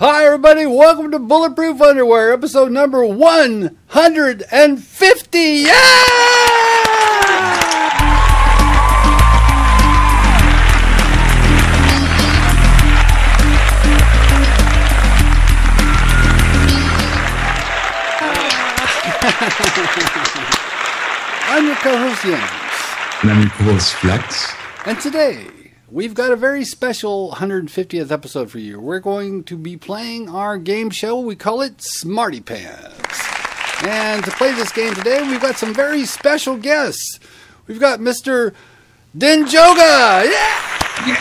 Hi, everybody. Welcome to Bulletproof Underwear, episode number 150. Yeah! I'm your co-host, Jens. And I'm your co-host, Flex. And today, we've got a very special 150th episode for you. We're going to be playing our game show. We call it SmartyPants. And to play this game today, we've got some very special guests. We've got Mr. Denjoga. Yeah!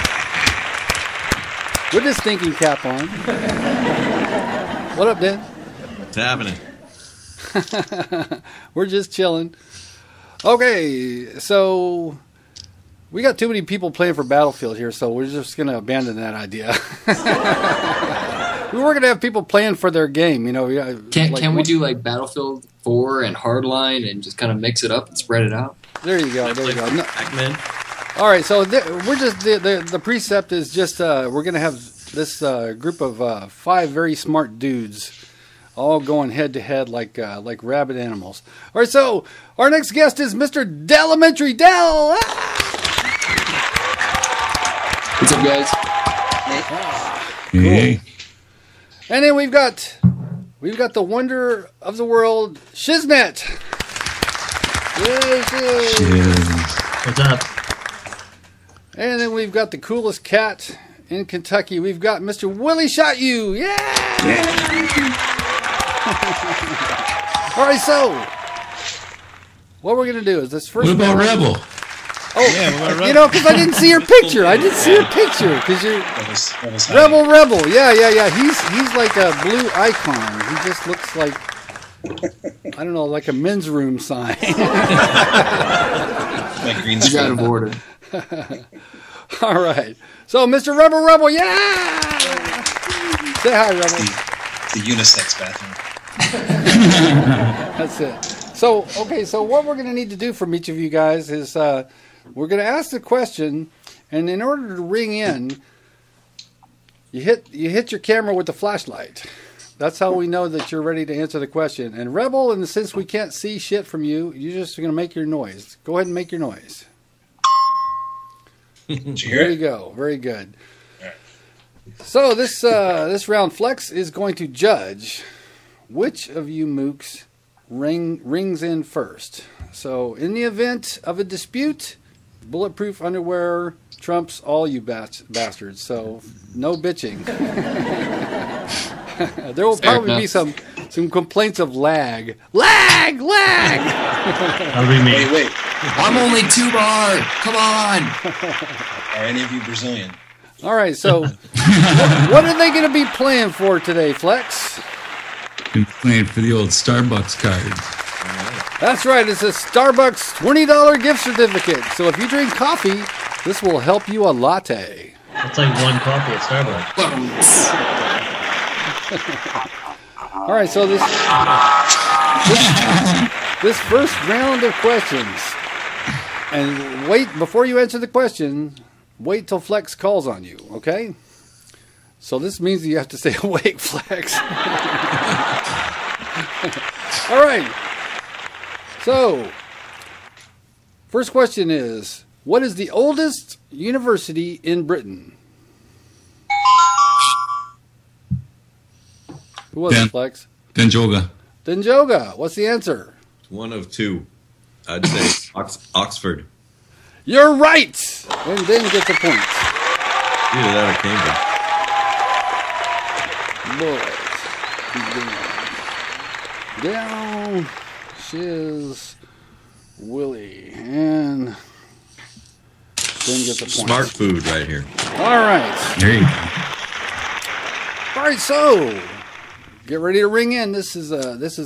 With his thinking cap on. What up, Den? What's happening? We're just chilling. Okay, so we got too many people playing for Battlefield here, so we're just going to abandon that idea. We were going to have people playing for their game, you know. Can we do like Battlefield 4 and Hardline and just kind of mix it up and spread it out? There you go. There you go. No. Pac-Man. All right, so we're just the precept is just we're going to have this group of 5 very smart dudes all going head to head like rabid animals. All right, so our next guest is Mr. Delementary. Del. What's up, guys? Cool. Hey. And then we've got the wonder of the world, Shiznet. Yes. What's up? And then we've got the coolest cat in Kentucky. We've got Mr. Willi shot you. Yeah. All right, so what we're gonna do is this first. What about Rebel? Oh, yeah, you know, because I didn't see your picture. I didn't see your picture because you're Rebel. Yeah. He's like a blue icon. He just looks like I don't know, like a men's room sign. My green screen. Out of order. All right. So, Mr. Rebel, yeah! Say hi, Rebel. It's the unisex bathroom. That's it. So, okay, so what we're going to need to do from each of you guys is we're going to ask the question, and in order to ring in, you hit your camera with the flashlight. That's how we know that you're ready to answer the question. And Rebel, and since we can't see shit from you, you're just going to make your noise. Go ahead and make your noise. There you go. Very good. So this round, Flex is going to judge which of you mooks rings in first. So in the event of a dispute, Bulletproof Underwear trumps all you bastards. So no bitching. There will probably be some complaints of lag. Lag! That'll be me. Wait. I'm only 2 bar. Come on. Are any of you Brazilian? All right, so what are they going to be playing for today, Flex? Been playing for the old Starbucks card. That's right, it's a Starbucks $20 gift certificate. So if you drink coffee, this will help you a latte. That's like one coffee at Starbucks. All right, so this first round of questions, and wait, before you answer the question, wait till Flex calls on you, okay? So this means that you have to stay awake, Flex. All right. So, first question is, what is the oldest university in Britain? Who was it, Flex? Denjoga. Denjoga. What's the answer? One of 2. I'd say Oxford. You're right! And then get the point. Either that or Cambridge. Boys. Down. Shiz. Willi. And then get the point. Smart food right here. All right. There you go. All right, so get ready to ring in. This is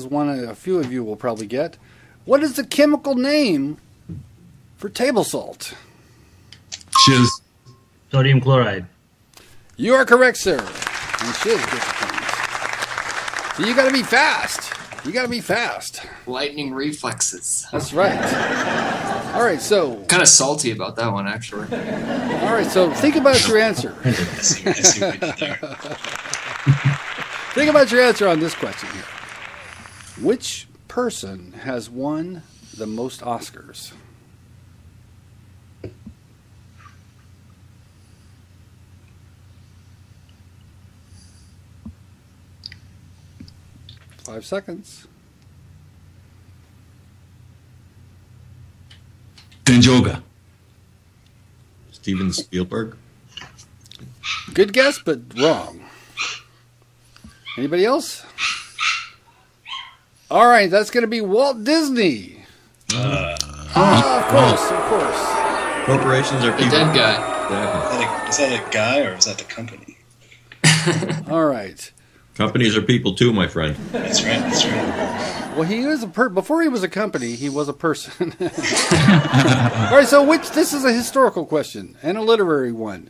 one a few of you will probably get. What is the chemical name for table salt? Shiz. Sodium chloride. You are correct, sir. And Shiz gets the point. So you got to be fast. You got to be fast. Lightning reflexes. That's right. All right, so Kind of salty about that one, actually. all right, so think about your answer. I see what you did there. Think about your answer on this question here. Which person has won the most Oscars? Five seconds. Denjoga. Steven Spielberg. Good guess, but wrong. Anybody else? All right, that's going to be Walt Disney. Of course. Corporations are The people. dead guy. Yeah. Is that a guy or is that the company? All right. Companies are people too, my friend. That's right. Well, he is before he was a company, he was a person. All right, so this is a historical question and a literary one.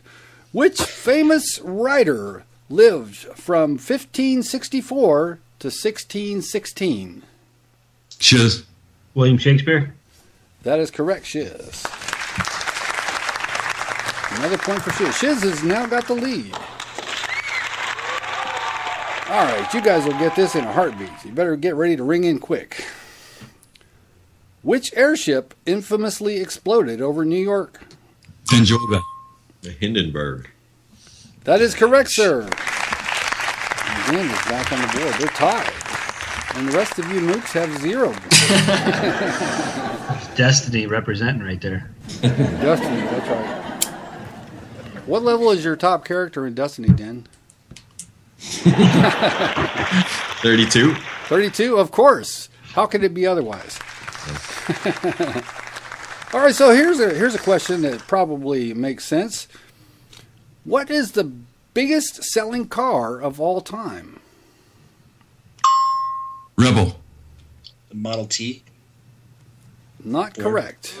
Which famous writer lived from 1564 to 1616? Shiz. William Shakespeare. That is correct, Shiz. Another point for Shiz. Shiz has now got the lead. All right, you guys will get this in a heartbeat. You better get ready to ring in quick. Which airship infamously exploded over New York? Denjoga. The Hindenburg. That is correct, sir. Again, is back on the board. They're tied. And the rest of you mooks have 0. Destiny representing right there. Destiny, that's right. What level is your top character in Destiny, Den? 32. 32, of course. How could it be otherwise? All right, so here's a question that probably makes sense. What is the biggest selling car of all time? Rebel. The Model T. Not correct.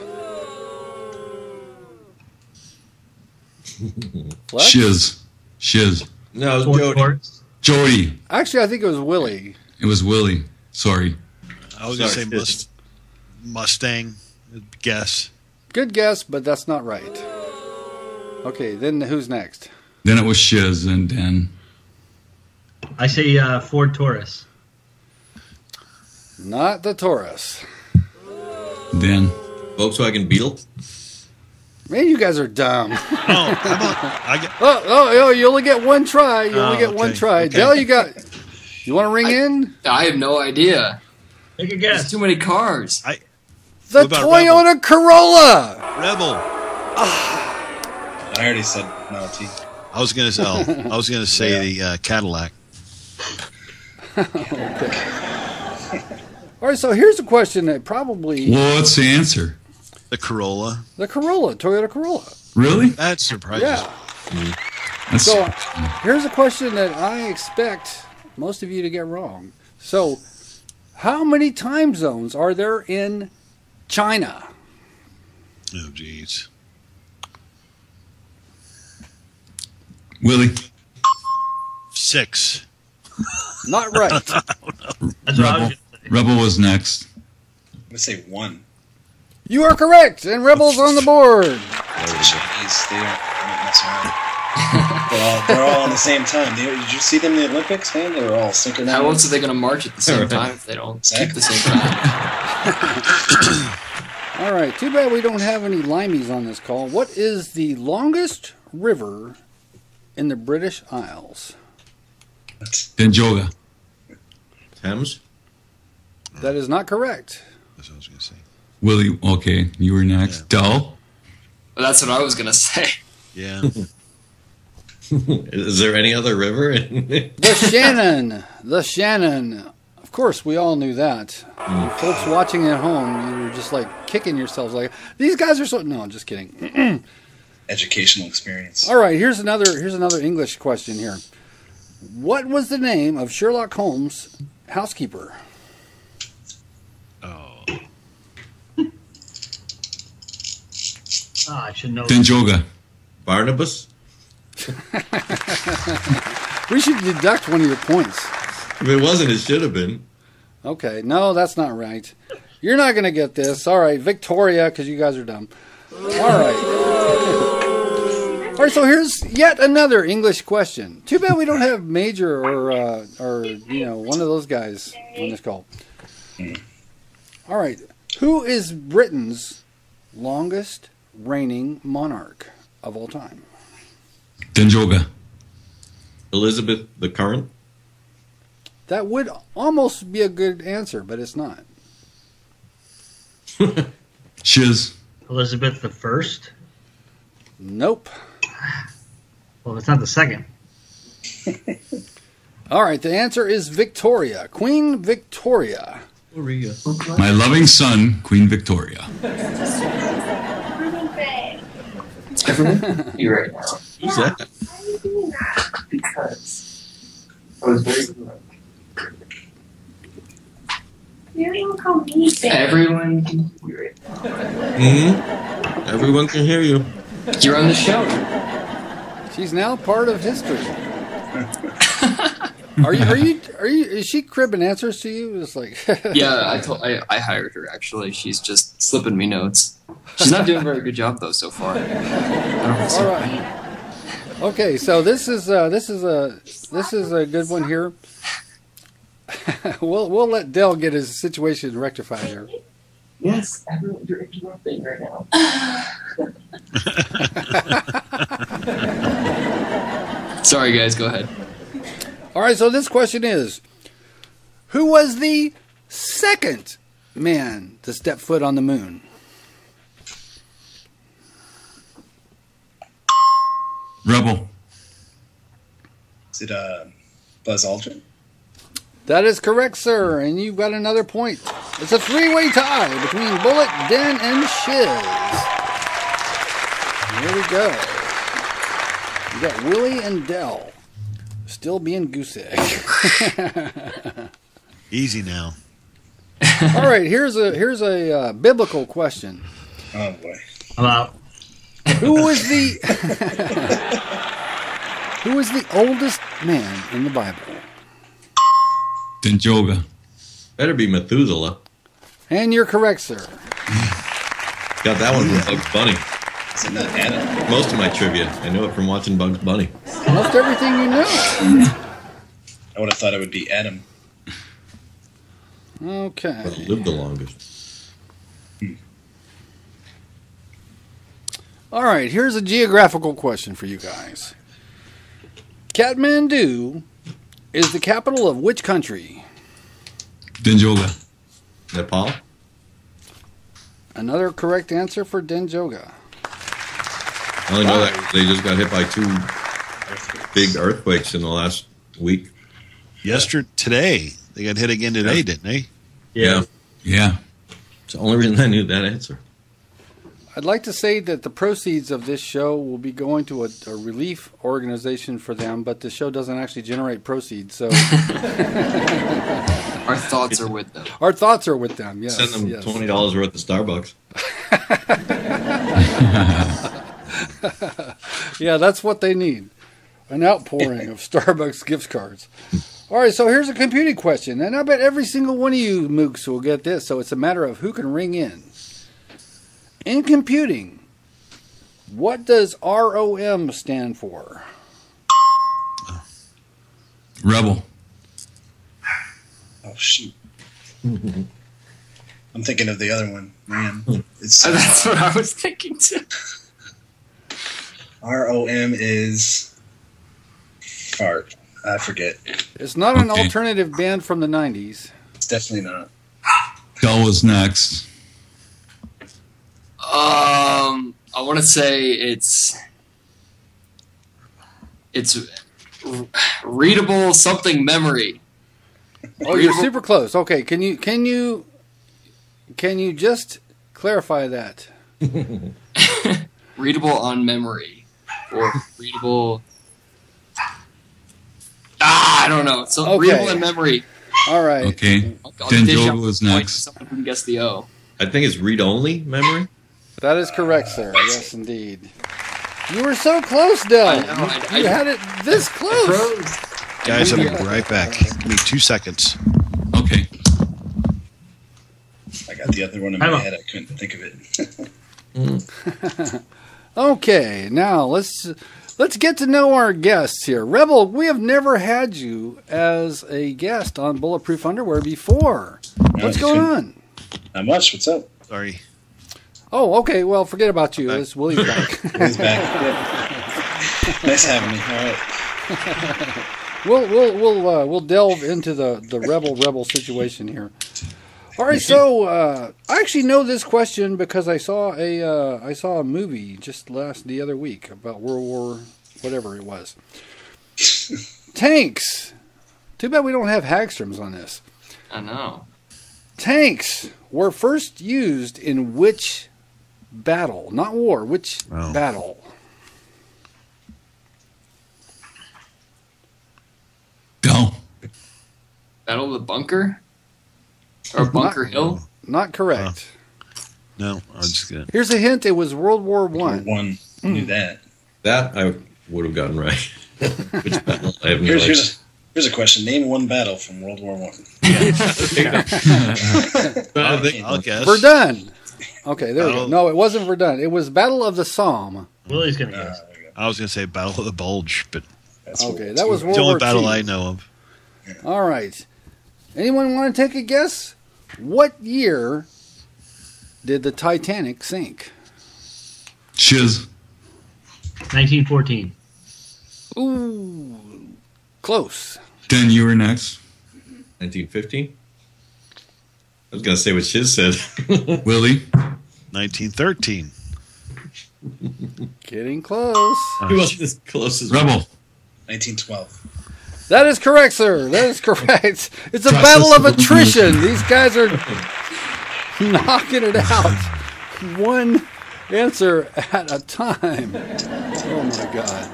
Flex? Shiz. No, it was Ford Jody. Taurus. Jody. Actually, I think it was Willie. It was Willie. Sorry. I was going to Sorry, say Mustang. Guess. Good guess, but that's not right. Okay, then who's next? Then it was Shiz and then I say Ford Taurus. Not the Taurus. then Volkswagen Beetle. Man, you guys are dumb. Oh, how about I get? Oh, you only get one try. You only get one okay, try. okay. Dell, you want to ring in? I have no idea. Take a There's guess. too many cars. The What about Toyota Corolla. Rebel. I already said Model T. I was going to say the Cadillac. All right, so here's a question that probably well, what's the answer? The Corolla. the Corolla, Toyota Corolla. Really? That surprises. Yeah. That's So here's a question that I expect most of you to get wrong. So, how many time zones are there in China? Oh, jeez. Willie. 6. Not right. That's what I was Rebel. gonna say. Rebel was next. I'm going to say 1. You are correct, and Rebels on the board. Chinese, they don't mess around. they're all on the same time. Did you see them in the Olympics, man? They were all synchronized. How else are they going to march at the same time if they don't keep the same time? All right, too bad we don't have any limeys on this call. What is the longest river in the British Isles? Denjoga. Thames. That is not correct. That's what I was going to say. Willie. Okay, you were next. Yeah. Dull. Well, that's what I was going to say. Yeah. Is there any other river? The Shannon. The Shannon. Of course, we all knew that. You folks watching at home, you were just like kicking yourselves like, these guys are so... No, just kidding. Educational experience. All right, here's another English question here. What was the name of Sherlock Holmes' housekeeper? Oh. I should know. Denjoga. Barnabas. We should deduct one of your points. If it wasn't, it should have been. Okay, no, that's not right. You're not going to get this. All right, Victoria, because you guys are dumb. All right. All right, so here's yet another English question. Too bad we don't have Major or one of those guys on this call. All right, who is Britain's longest reigning monarch of all time? Denjoga. Elizabeth the current. That would almost be a good answer, but it's not. Shiz. Elizabeth the First. Nope. Well, it's not the second. All right, the answer is Victoria. Queen Victoria. My loving son, Queen Victoria. Everyone, you right now. Who's that? Why are you doing that? Because I was very good. You don't call me babe. Everyone can hear it. Mm-hmm. Everyone can hear you. You're on the show. She's now part of history. Are you? Is she cribbing answers to you? It's like Yeah, I hired her actually. She's just slipping me notes. She's not doing a very good job though so far. I don't know. All right. Okay, so this is a good one here. we'll let Dell get his situation rectified here. Yes, everyone, you're interrupting right now. Sorry, guys. Go ahead. All right, so this question is, who was the second man to step foot on the moon? Rebel. Is it Buzz Aldrin? That is correct, sir, and you've got another point. It's a three-way tie between Bullet, Den, and Shiz. Here we go. You got Willie and Dell still being goose egg. Easy now. All right, here's a biblical question. Oh boy. Hello. Who is the who is the oldest man in the Bible? Denjoga. Better be Methuselah. And you're correct, sir. Got that one from Bugs Bunny. Is it not Adam? Most of my trivia, I know it from watching Bugs Bunny. Almost everything you know. I would have thought it would be Adam. Okay. But lived the longest. All right, here's a geographical question for you guys. Kathmandu is the capital of which country? Denjoga. Nepal? Another correct answer for Denjoga. I only know that they just got hit by 2 big earthquakes in the last week. Today. They got hit again today, didn't they? Yeah. Yeah. It's the only reason I knew that answer. I'd like to say that the proceeds of this show will be going to a relief organization for them, but the show doesn't actually generate proceeds, so Our thoughts are with them. our thoughts are with them. Yes, Send them yes. $20 worth of Starbucks. Yeah, that's what they need. An outpouring of Starbucks gift cards. All right, so here's a computing question, and I bet every single one of you mooks will get this, so it's a matter of who can ring in. In computing, what does ROM stand for? Rebel. Oh shoot. I'm thinking of the other one, man. It's That's what I was thinking too. ROM is fart. I forget. It's not an Okay. alternative band from the 90s. It's definitely not. Dell was next. I want to say it's readable something memory. Oh, you're super close. Okay, can you just clarify that? Readable on memory or readable. I don't know. So Okay. readable in memory. All right. Okay. I'll dish out Denjoga was the point next. to Someone who can guess the O. I think it's read-only memory. That is correct, sir. Yes, indeed. You were so close, Dell. I know, You had it this close. Pros. Guys, I'll be right back. Give me 2 seconds. Okay. I got the other one in my head. I couldn't think of it. Okay, now let's get to know our guests here. Rebel, we have never had you as a guest on Bulletproof Underwear before. What's going on? Not much. What's up? Sorry. Oh, okay. Well, forget about you. It's Willie's back. He's back. Yeah. Nice having me. All right. We'll delve into the rebel situation here. All right, so I actually know this question because I saw a movie just the other week about World War whatever it was. Tanks. Too bad we don't have Hagstroms on this. I know. Tanks were first used in which battle? Not war. Which battle? Go. Battle of the Bunker? Or Bunker Hill? Not correct. No, I'm just gonna. Here's a hint. It was World War One. One knew that. That I would have gotten right. Which battle? I have no idea. Here's a question. Name one battle from World War One. I'll guess. Verdun. Okay, there we go. No, it wasn't Verdun. It was Battle of the Somme. Willie's going to guess. I was going to say Battle of the Bulge, but Okay, that was it's World the only War battle II. I know of. All right. Anyone want to take a guess? What year did the Titanic sink? Shiz. 1914. Ooh, close. Den, you were next. 1915? I was going to say what Shiz said. Willie. 1913. Getting close. He wasn't as close as Rebel. 1912. That is correct, sir. That is correct. It's a Process battle of of attrition. These guys are knocking it out. One answer at a time. Oh, my God.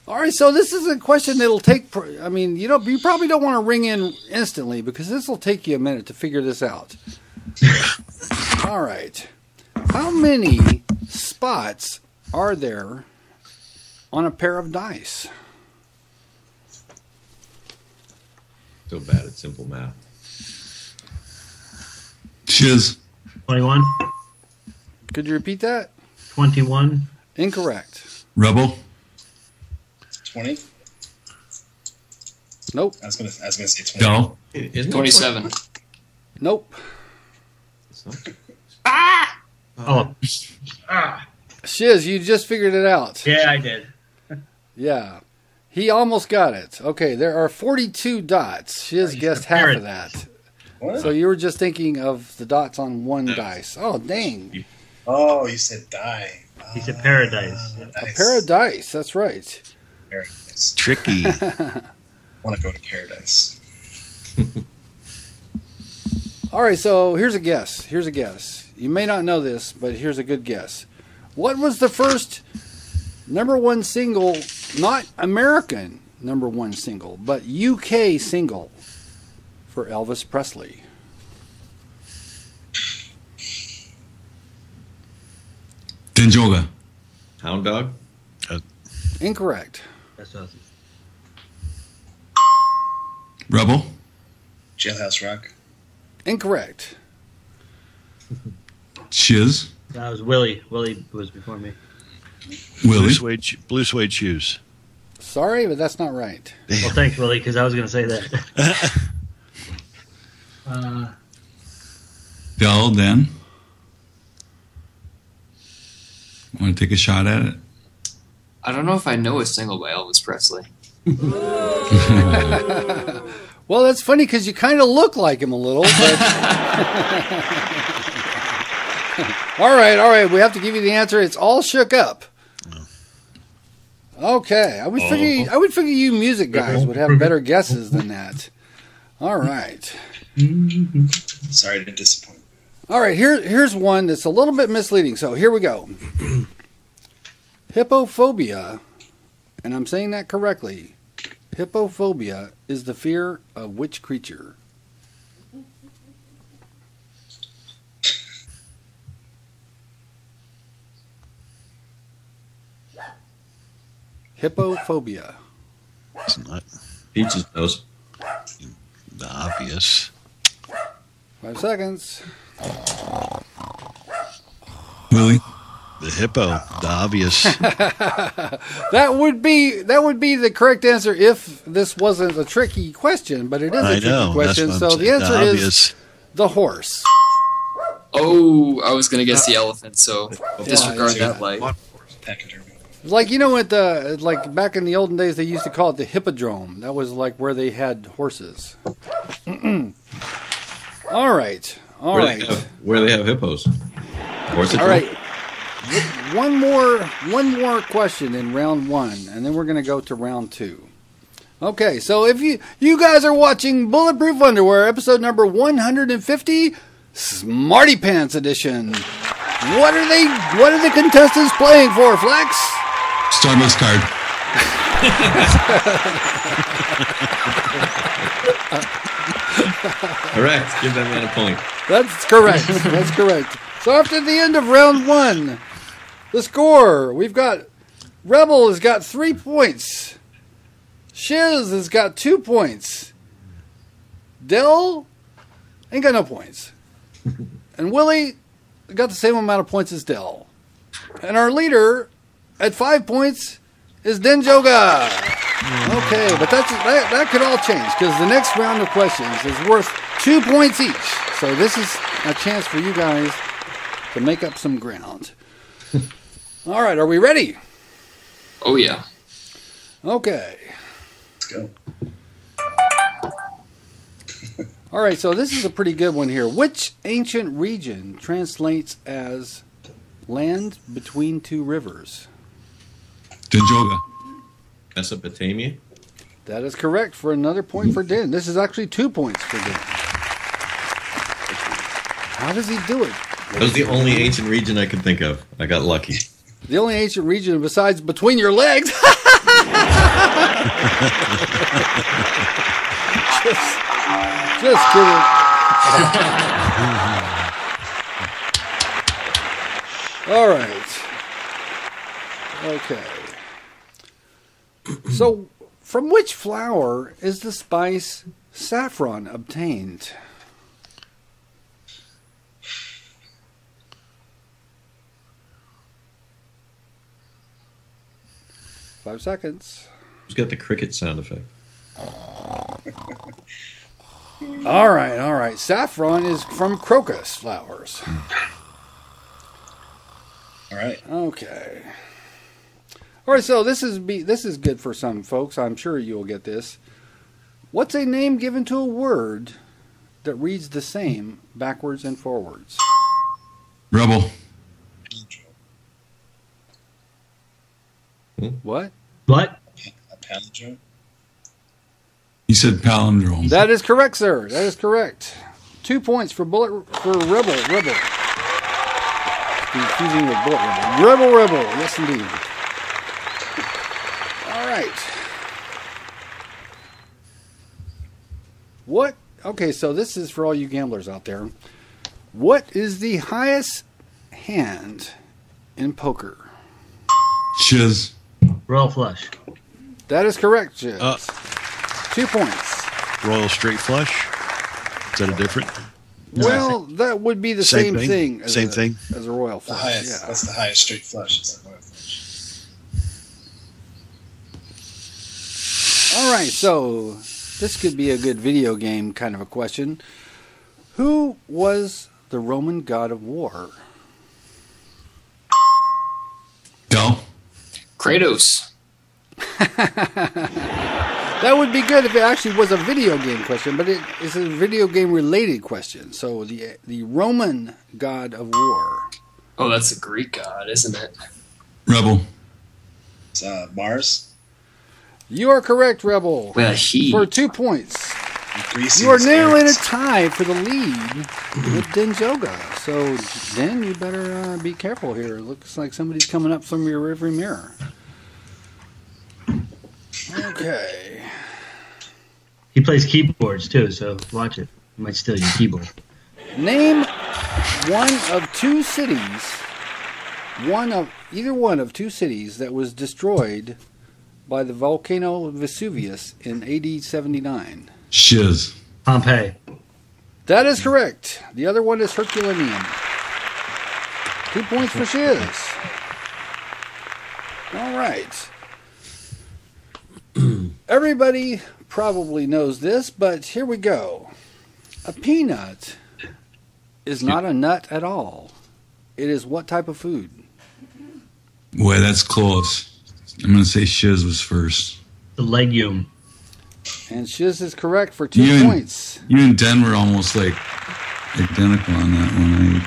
All right, so this is a question that'll take, I mean, you probably don't want to ring in instantly because this will take you a minute to figure this out. All right. How many spots are there on a pair of dice? So bad at simple math. Shiz. 21. Could you repeat that? 21. Incorrect. Rebel. 20. Nope. I was gonna say 20. Go. Isn't it 27. Nope. Oh, Shiz, you just figured it out. yeah, I did. Yeah. He almost got it. Okay, there are 42 dots. Shiz guessed half of that. What? So you were just thinking of the dots on one dice. Oh, dang. Oh, you said die. He said paradise. A pair of dice. That's right. Paradise. Tricky. I want to go to paradise. All right, so here's a guess. Here's a guess. You may not know this, but here's a good guess. What was the first #1 single, not American #1 single, but UK single for Elvis Presley? Denjoga. Hound dog? Incorrect. That's what I was- Rebel. Jailhouse Rock. Incorrect. Shiz. That was Willie. Willie was before me. Willie. Blue suede shoes. Sorry, but that's not right. Well, thanks, Willie, because I was going to say that. Del, Dan. Want to take a shot at it? I don't know if I know a single by Elvis Presley. Well, that's funny because you kind of look like him a little. But... all right. We have to give you the answer. It's All Shook Up. Okay, I would figure you music guys would have better guesses than that. All right. Sorry to disappoint. All right, here's one that's a little bit misleading. So here we go. Hippophobia, and I'm saying that correctly. Hippophobia is the fear of which creature? Hippophobia. It's not Peaches knows. obvious. 5 seconds. Willie. The hippo, the obvious. That would be the correct answer if this wasn't a tricky question, but it is a tricky question. So the answer is the horse. Oh, I was gonna guess the elephant, so disregard that light. Like, at like back in the olden days, they used to call it the hippodrome. That was like where they had horses. All right. Where they have hippos. Horse All right. One more question in round 1, and then we're going to go to round 2. Okay, so if you guys are watching Bulletproof Underwear, episode number 150, SmartyPants edition. What are the contestants playing for, Flex? Starbucks card. Correct. Give that man a point. That's correct. That's correct. So after the end of round 1, the score, we've got Rebel has got 3 points. Shiz has got 2 points. Del ain't got no points. And Willie got the same amount of points as Del. And our leader at 5 points is Denjoga. Okay, but that could all change because the next round of questions is worth 2 points each. So this is a chance for you guys to make up some ground. All right, are we ready? Oh, yeah. Okay. Let's go. All right, so this is a pretty good one here. Which ancient region translates as land between two rivers? Denjoga. Mesopotamia? That is correct for another point for Den. This is actually 2 points for Den. How does he do it? That was the only ancient region I could think of. I got lucky. The only ancient region besides between your legs. just kidding. All right. Okay. So, from which flower is the spice saffron obtained? Five seconds. Who's got the cricket sound effect? All right. Saffron is from crocus flowers. All right. Okay. All right, so this is good for some folks. I'm sure you'll get this. What's a name given to a word that reads the same backwards and forwards? Rebel. What? What? A palindrome? He said palindrome. That is correct, sir. That is correct. 2 points for Rebel. Confusing with Bullet Rebel. Rebel. Yes, indeed. All right. What? Okay, so this is for all you gamblers out there. What is the highest hand in poker? Shiz. Royal flush. That is correct, Jim. 2 points. Royal straight flush. Is that a different? Well, that would be the same thing. As a royal The flush. highest. Yeah. That's the highest straight flush. It's a royal flush. All right, so this could be a good video game kind of a question. Who was the Roman god of war? Del. Kratos. That would be good if it actually was a video game question, but it is a video game related question. So the Roman god of war. Oh, that's a Greek god, isn't it? Rebel. It's Mars. You are correct, Rebel. Well, for 2 points. Greasy You are now in a spirits. tie for the lead with Denjoga. So, Den, you better be careful here. It looks like somebody's coming up from your rearview mirror. Okay. He plays keyboards too, so watch it. He might steal your keyboard. Name one of two cities, either one of two cities that was destroyed by the volcano Vesuvius in AD 79. Shiz. Pompeii. That is correct. The other one is Herculaneum. 2 points for Shiz. All right. Everybody probably knows this, but here we go. A peanut is not a nut at all. It is what type of food? Boy, that's close. I'm going to say Shiz was first. The legume. And Shiz is correct for 2 points. You and Den were almost like identical on that one.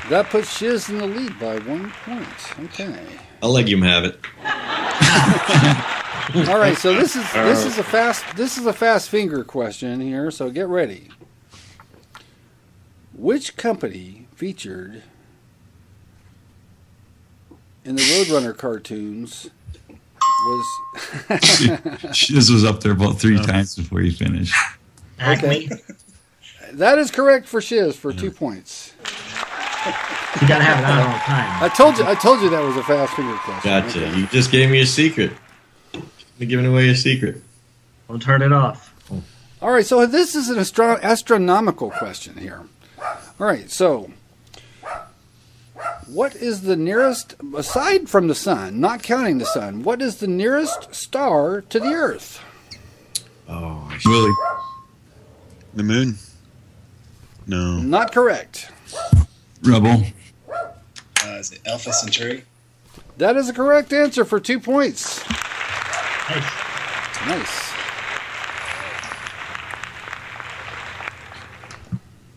That puts Shiz in the lead by 1 point. Okay. I'll let you have it. All right, so this is a fast finger question here, so get ready. Which company featured in the Roadrunner cartoons was Shiz was up there about 3 times before you finished. Acme. That is correct for Shiz for 2 points. You gotta have it on all the time. I told you that was a fast finger question. Gotcha. Okay. You just gave me a secret. You're giving away a secret. Don't turn it off. All right, so this is an astronomical question here. All right, so what is the nearest, aside from the sun, not counting the sun, what is the nearest star to the Earth? Oh, Willi. The moon? No. Not correct. Rebel. Is it Alpha Centauri? That is a correct answer for 2 points. Nice. Nice.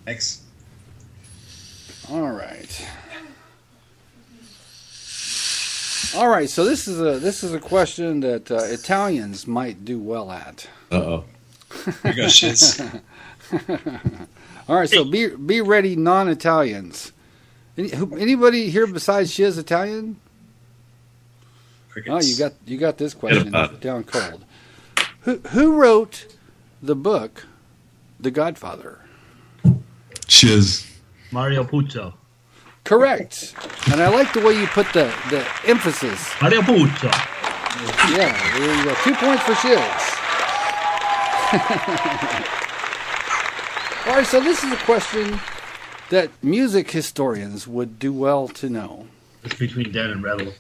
X. All right. All right, so this is a question that Italians might do well at. Uh-oh. Here goes Shiz. All right, so be ready, non-Italians. Anybody here besides Shiz Italian? Crickets. Oh, you got this question down cold. Who wrote the book The Godfather? Shiz. Mario Puzo. Correct. And I like the way you put the emphasis. Mario Puzo. Yeah, there you go. 2 points for Shiz. All right, so this is a question that music historians would do well to know. It's between Den and Rebel.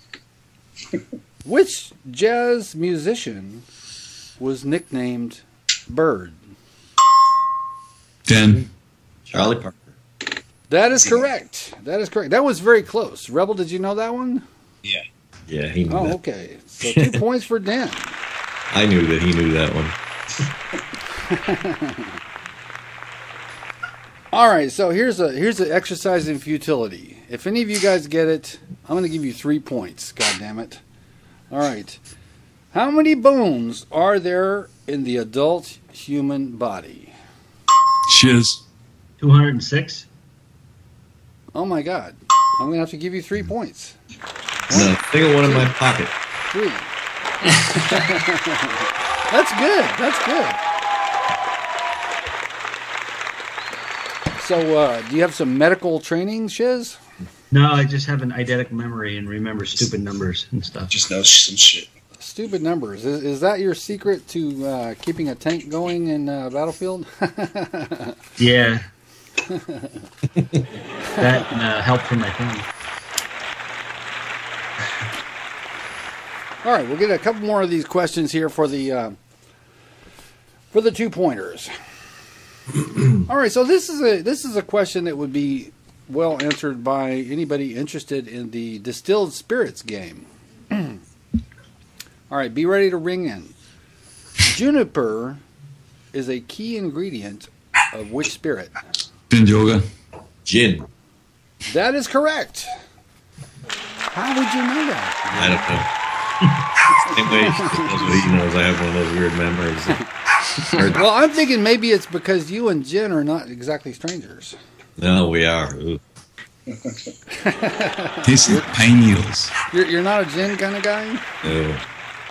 Which jazz musician was nicknamed Bird? Den. Charlie Parker. That is correct. That is correct. That was very close. Rebel, did you know that one? Yeah. Yeah, he knew Oh, that. okay. So 2 points for Dan. I knew that he knew that one. All right, so here's an exercise in futility. If any of you guys get it, I'm going to give you 3 points. God damn it! All right, how many bones are there in the adult human body? Shiz. 206. Oh my God! I'm going to have to give you 3 points. No, think of one in my pocket. 3. That's good. That's good. So, do you have some medical training, Shiz? No, I just have an eidetic memory and remember stupid numbers and stuff. Just knows some shit. Stupid numbers. Is that your secret to keeping a tank going in Battlefield? Yeah. That helped for my thing. All right, we'll get a couple more of these questions here for the 2 pointers. All right, so this is a question that would be well answered by anybody interested in the distilled spirits game. All right, be ready to ring in. Juniper is a key ingredient of which spirit? Denjoga. Gin. That is correct. How would you know that? I don't know. Same way that's what he knows. I have one of those weird memories. Well, I'm thinking maybe it's because you and Jen are not exactly strangers. No, we are. Ooh. Tastes like pine needles. You're not a Jen kind of guy? No.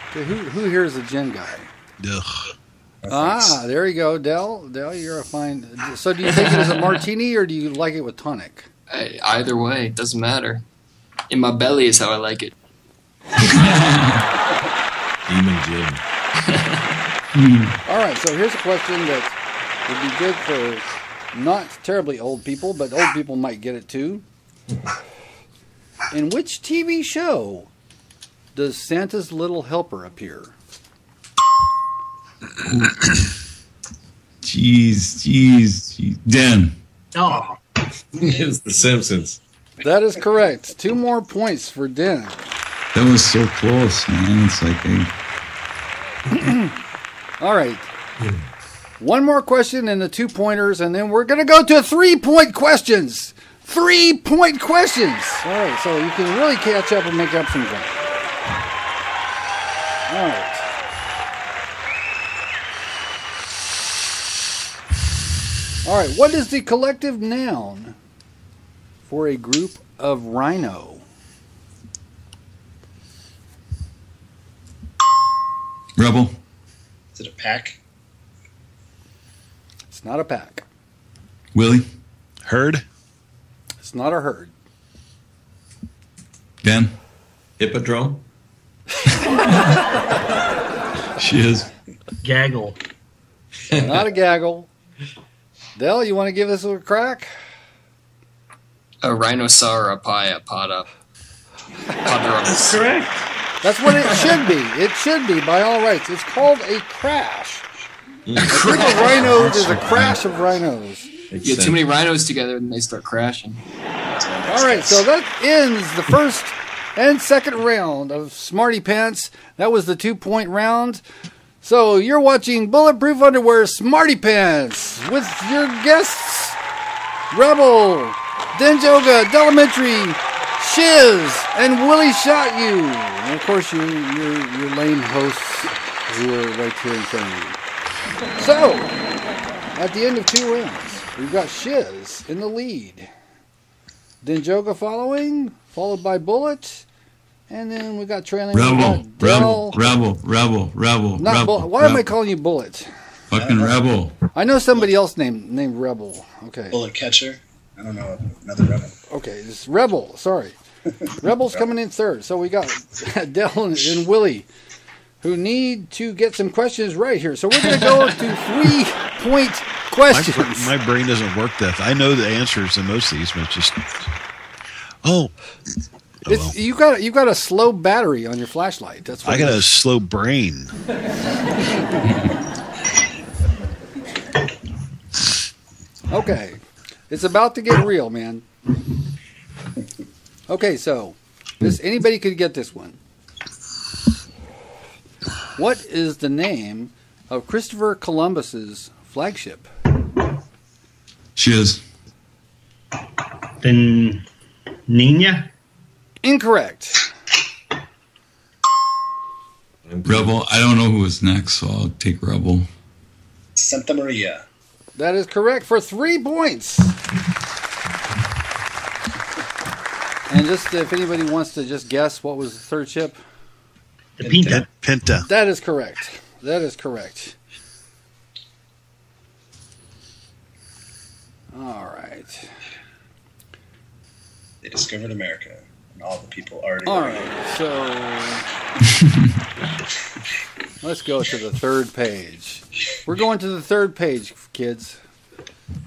Okay, who here is a Jen guy? Ugh. Ah, there you go, Del, you're a fine. So, do you take it as a martini or do you like it with tonic? Either way, it doesn't matter. In my belly is how I like it. Demon gin. All right, so here's a question that would be good for not terribly old people, but old people might get it too. In which TV show does Santa's Little Helper appear? Jeez. Dan. Oh, It's The Simpsons. That is correct. 2 more points for Den. That was so close, man. It's like, All right. 1 more question and the 2 pointers, and then we're going to go to 3-point questions. 3-point questions. All right, so you can really catch up and make up some ground. All right. All right, what is the collective noun for a group of rhino? Rebel. Is it a pack? It's not a pack. Willie. Herd. It's not a herd. Dan. Hippodrome. Shiz. gaggle. Not a gaggle. Dell, you want to give this a crack? A rhinoceropia poda. That's correct. That's what it should be. It should be by all rights. It's called a crash. A group of rhinos is a crash of rhinos. You get too many rhinos together and they start crashing. All right, so that ends the first and second round of SmartyPants. That was the 2-point round. So you're watching Bulletproof Underwear SmartyPants with your guests, Rebel, Denjoga, Delementary, Shiz, and Willi Shot You. And of course, your lame hosts who are right here in front of you. So, at the end of 2 rounds, we've got Shiz in the lead. Denjoga following, followed by Bullet, and then we got trailing. Rebel. Del. Not Bullet. Why am I calling you Bullet? Fucking Rebel. I know somebody else named Rebel. Okay. Bullet catcher. I don't know another rebel. Okay, it's Rebel. Sorry. Rebel's coming in third. So we got Del and Willi, who need to get some questions right here. So we're going to go to 3-point questions. My brain doesn't work that. I know the answers to most of these, but it's just. Oh. It's, you got a slow battery on your flashlight. That's what I got a slow brain. Okay. It's about to get real, man. Okay, so anybody could get this one. What is the name of Christopher Columbus's flagship? Shiz. Then Nina? Incorrect. Rebel. I don't know who was next, so I'll take Rebel. Santa Maria. That is correct for 3 points. And just if anybody wants to just guess what was the third ship? The Pinta. Pinta. That is correct. That is correct. All right. They discovered America, and all the people already. All there. right. So let's go to the third page. We're going to the third page, kids.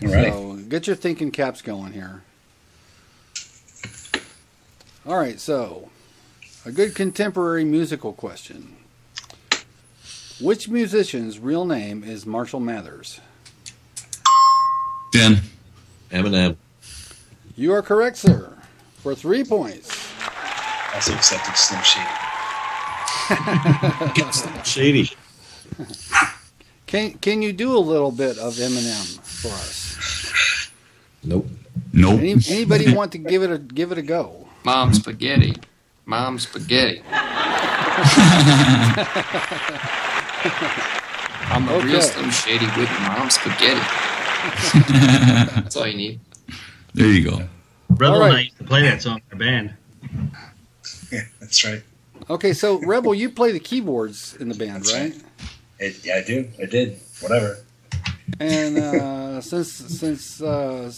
All right. So get your thinking caps going here. All right. So a good contemporary musical question. Which musician's real name is Marshall Mathers? Dan. Eminem. You are correct, sir, for 3 points. Also accepted Slim Shady. Shady. Can you do a little bit of Eminem for us? Nope. Anybody want to give it a go? Mom spaghetti. Mom spaghetti. I'm a real Slim Shady with Mom spaghetti. That's all you need. There you go. Rebel All right. and I used to play that song in our band. Yeah, that's right. Okay, so Rebel, you play the keyboards in the band, That's right? Yeah, I do. I did. Whatever. And since I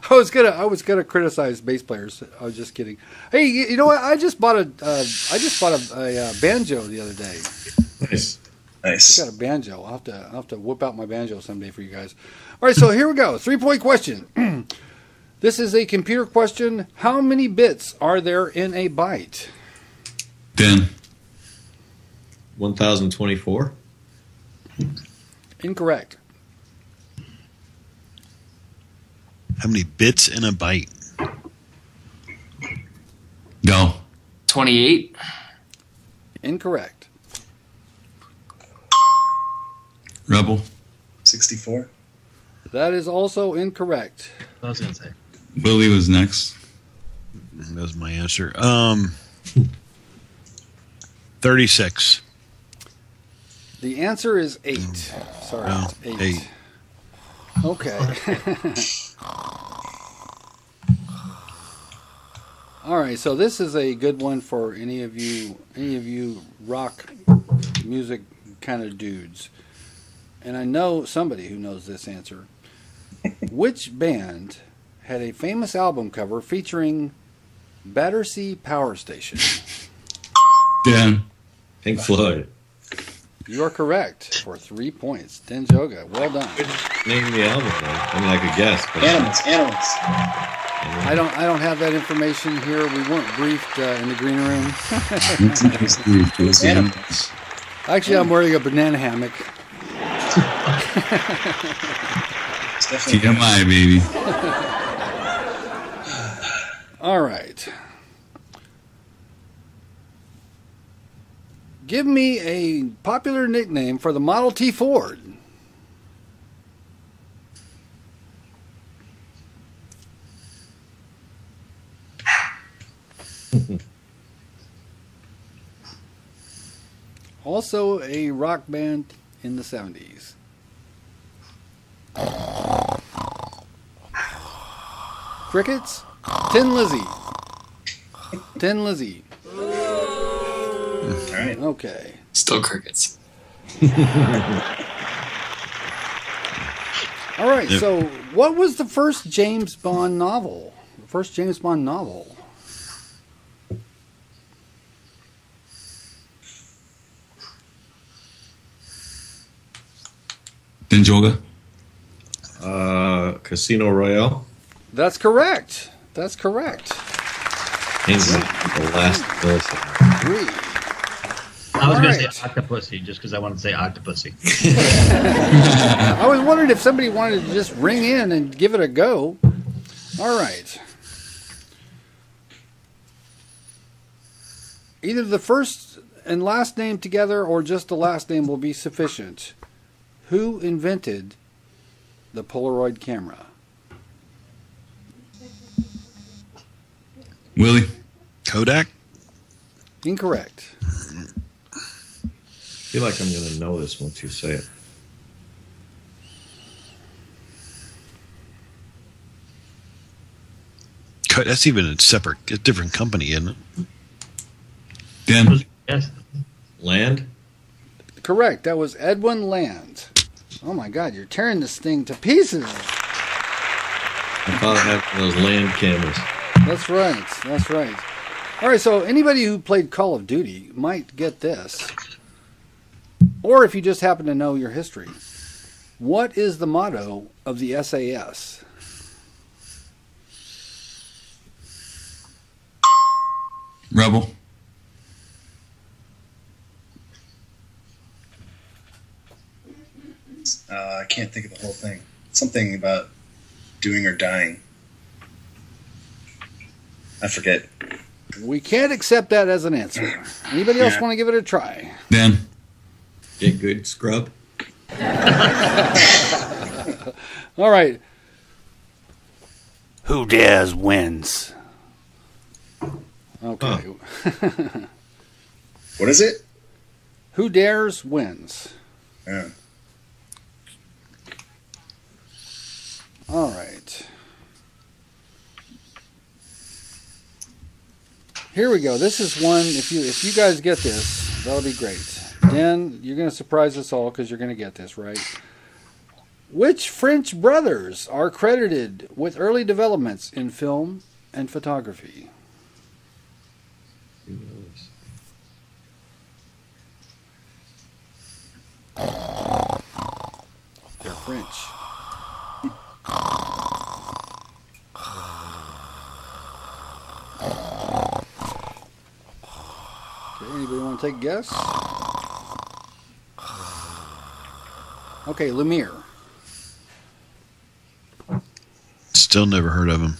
was gonna criticize bass players. I was just kidding. Hey, you know what? I just bought a banjo the other day. Nice. Nice. I got a banjo. I'll have to whip out my banjo someday for you guys. All right, so here we go. 3-point question. This is a computer question. How many bits are there in a byte? 10. 1024. Incorrect. How many bits in a byte? Go. 28. Incorrect. Rebel. 64. That is also incorrect. I was going to say. Willi was next. That was my answer. 36. The answer is 8. Sorry, No, it's 8. 8. Okay. All right, so this is a good one for any of you rock music kind of dudes. And I know somebody who knows this answer. Which band had a famous album cover featuring Battersea Power Station? Dan. Pink Floyd. You are correct for 3 points. Denjoga, well done. Name the album. Though. I mean, I could guess. But Animals. I don't have that information here. We weren't briefed in the green room. Actually, I'm wearing a banana hammock. It's definitely TMI, baby. All right. Give me a popular nickname for the Model T Ford. Also a rock band in the 70s. Crickets? Tin Lizzy. Tin Lizzy. All right. Okay. Still crickets. All right, Yep. so what was the first James Bond novel? The first James Bond novel? Denjoga. Casino Royale. That's correct. That's correct. Hands the last person. 3. I was going to Alright. say Octopussy just because I wanted to say Octopussy. I was wondering if somebody wanted to just ring in and give it a go. All right. Either the first and last name together or just the last name will be sufficient. Who invented the Polaroid camera? Willi. Kodak? Incorrect. I feel like I'm going to know this once you say it. That's even a different company, isn't it? Dan. Yes. Land? Correct. That was Edwin Land. Oh my God, you're tearing this thing to pieces. I thought I had those land cameras. That's right. That's right. All right, so anybody who played Call of Duty might get this. Or if you just happen to know your history. What is the motto of the SAS? Rebel. I can't think of the whole thing. Something about doing or dying. I forget. We can't accept that as an answer. Anybody else Yeah. want to give it a try? Dan. Get good, scrub. All right. Who dares wins. Okay. What is it? Who dares wins. Yeah. All right. Here we go. This is one. If you guys get this, that'll be great. Dan, you're going to surprise us all because you're going to get this, right? Which French brothers are credited with early developments in film and photography? Who knows? They're French. to take a guess? Okay, Lumiere. Still never heard of him.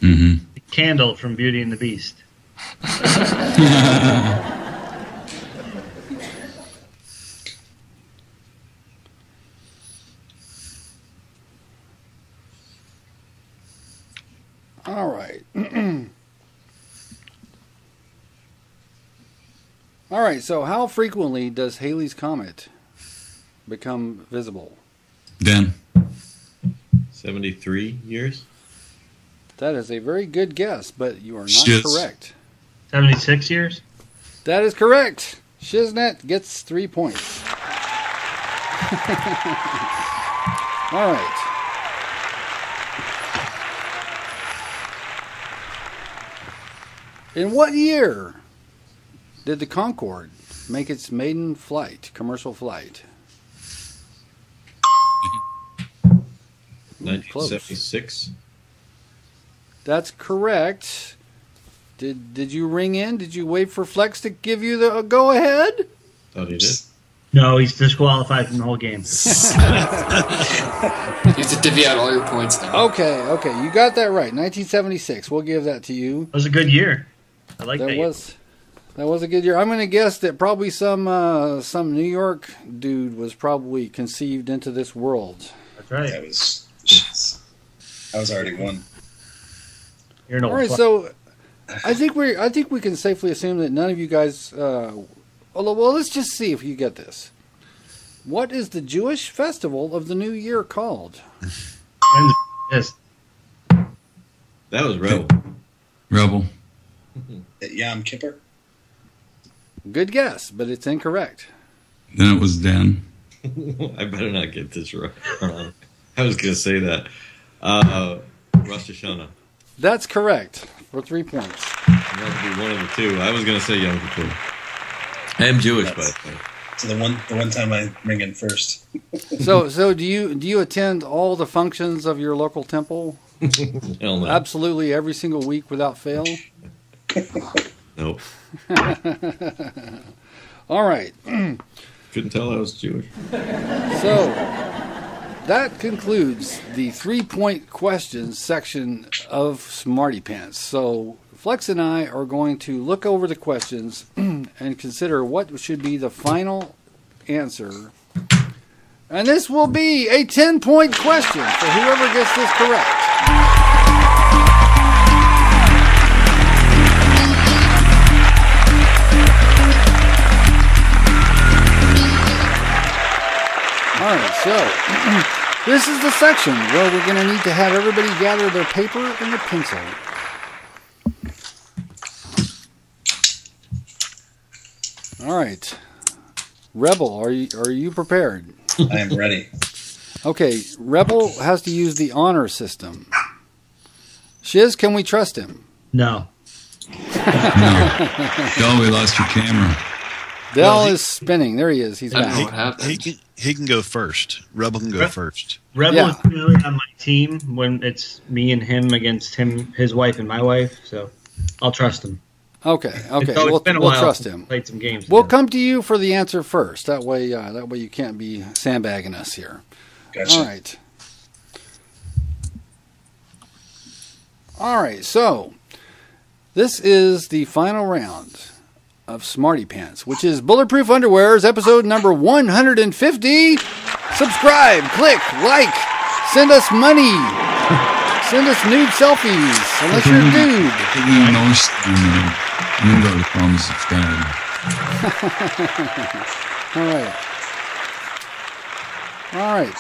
Mm-hmm. Candle from Beauty and the Beast. All right. All right, so how frequently does Halley's Comet become visible? Dan. 73 years? That is a very good guess, but you are not Shiz. correct. 76 years? That is correct. Shiznet gets 3 points. All right. In what year did the Concorde make its maiden flight, commercial flight? 1976. That's correct. Did you ring in? Did you wait for Flex to give you the go ahead? Thought he did. No, he's disqualified from the whole game. You have to divvy out all your points now. Okay, you got that right. 1976. We'll give that to you. That was a good year. I like that. That was a good year. I'm going to guess that probably some New York dude was probably conceived into this world. That's right. I was already one. You're an old All right, fuck. so I think we can safely assume that none of you guys. Well, let's just see if you get this. What is the Jewish festival of the New Year called? Yes. That was Rebel. Rebel. Yom Kippur? Good guess, but it's incorrect. Then it was Dan. I better not get this wrong. I was going to say that. Rosh Hashanah. That's correct for 3 points. That would be one of the two. I was going to say Yom Kippur. I am Jewish, by the way. So the one time I ring in first. So do you attend all the functions of your local temple? Hell no. Absolutely every single week without fail? Nope. All right. Couldn't tell I was Jewish. So that concludes the 3-point questions section of SmartyPants. So Flex and I are going to look over the questions and consider what should be the final answer. And this will be a 10-point question for whoever gets this correct. All right, so this is the section where we're going to need to have everybody gather their paper and a pencil. All right, Rebel, are you prepared? I am ready. Okay, Rebel has to use the honor system. Shiz, can we trust him? No. Del, we lost your camera. Del is spinning. There he is. He's I don't know back. what happened. He can go first. Rebel can go first. Rebel Yeah. is usually on my team when it's me and him against him, his wife, and my wife. So I'll trust him. Okay. It's We'll been a we'll while trust since we him. Played some games. We'll together. come to you for the answer first. That way you can't be sandbagging us here. Gotcha. All right. So this is the final round of SmartyPants, which is Bulletproof Underwear's episode number 150. Subscribe, click, like, send us money, send us nude selfies, unless you're a dude. You go to phone subscribe. All right.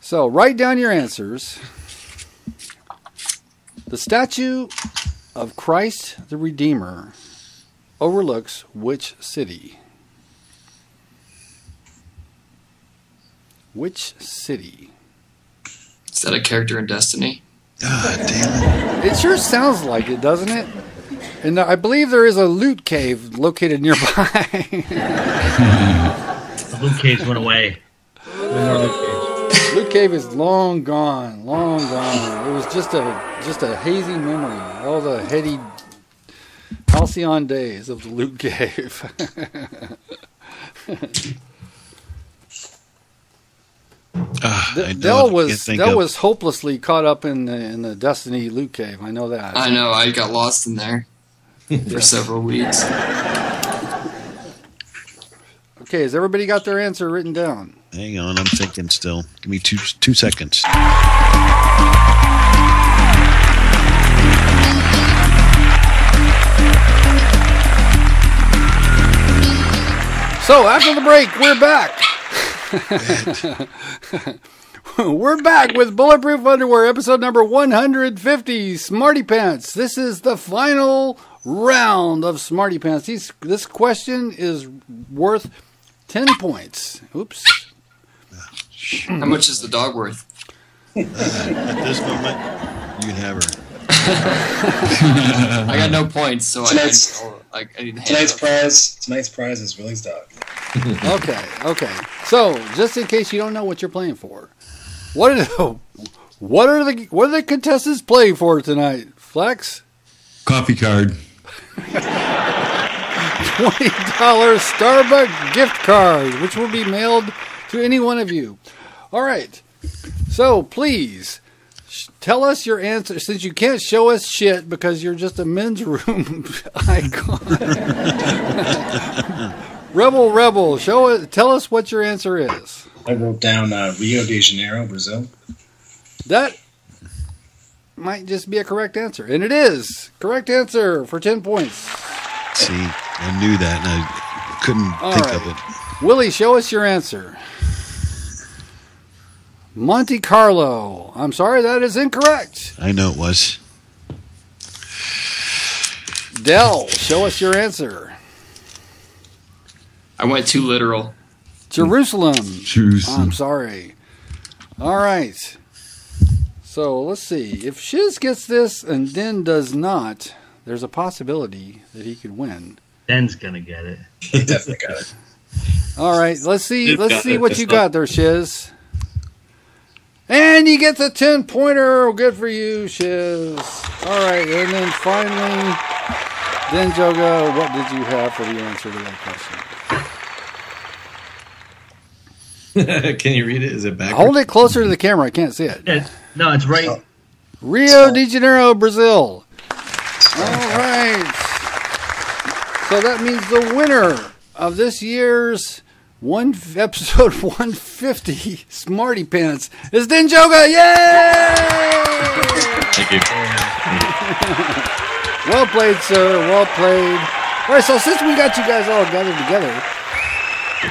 So write down your answers. The statue of Christ the Redeemer overlooks which city? Which city? Is that a character in Destiny? God damn It sure sounds like it, doesn't it? And I believe there is a loot cave located nearby. The loot caves went away. No more loot caves. Loot cave is long gone, long gone. It was just a hazy memory. All Halcyon days of the loot cave. Dell was hopelessly caught up in the Destiny loot cave. I know that. I know. I got lost in there for several weeks. Okay, has everybody got their answer written down? Hang on, I'm thinking still. Give me two seconds. So after the break, we're back. We're back with Bulletproof Underwear, episode number 150, SmartyPants. This is the final round of SmartyPants. This question is worth 10 points. Oops. How much is the dog worth? At this moment, you can have her. I got no points, so I need tonight's prize is Willi's dog. Okay. So, just in case you don't know what you're playing for, what are the contestants playing for tonight? Flex? Coffee card. $20 Starbucks gift card, which will be mailed to any one of you. All right. So, please tell us your answer, since you can't show us shit because you're just a men's room icon. Rebel, tell us what your answer is. I wrote down Rio de Janeiro, Brazil. That might just be a correct answer, and it is correct answer for 10 points. See, I knew that, and I couldn't think of it. Willie, show us your answer. Monte Carlo. I'm sorry, that is incorrect. I know it was. Dell, show us your answer. I went too literal. Jerusalem. I'm sorry. All right. So let's see. If Shiz gets this and Den does not, there's a possibility that he could win. Den's gonna get it. He definitely got it. All right. Let's see what you got there, Shiz. And he gets a 10-pointer. Good for you, Shiz. All right. And then finally, Denjoga, what did you have for the answer to that question? Can you read it? Is it backwards? Hold it closer to the camera. I can't see it. No, it's right. Oh. Rio de Janeiro, Brazil. All right. So that means the winner of this year's episode 150 SmartyPants is Denjoga. Yay! Thank you. Well played, sir. Well played. All right. So since we got you guys all gathered together,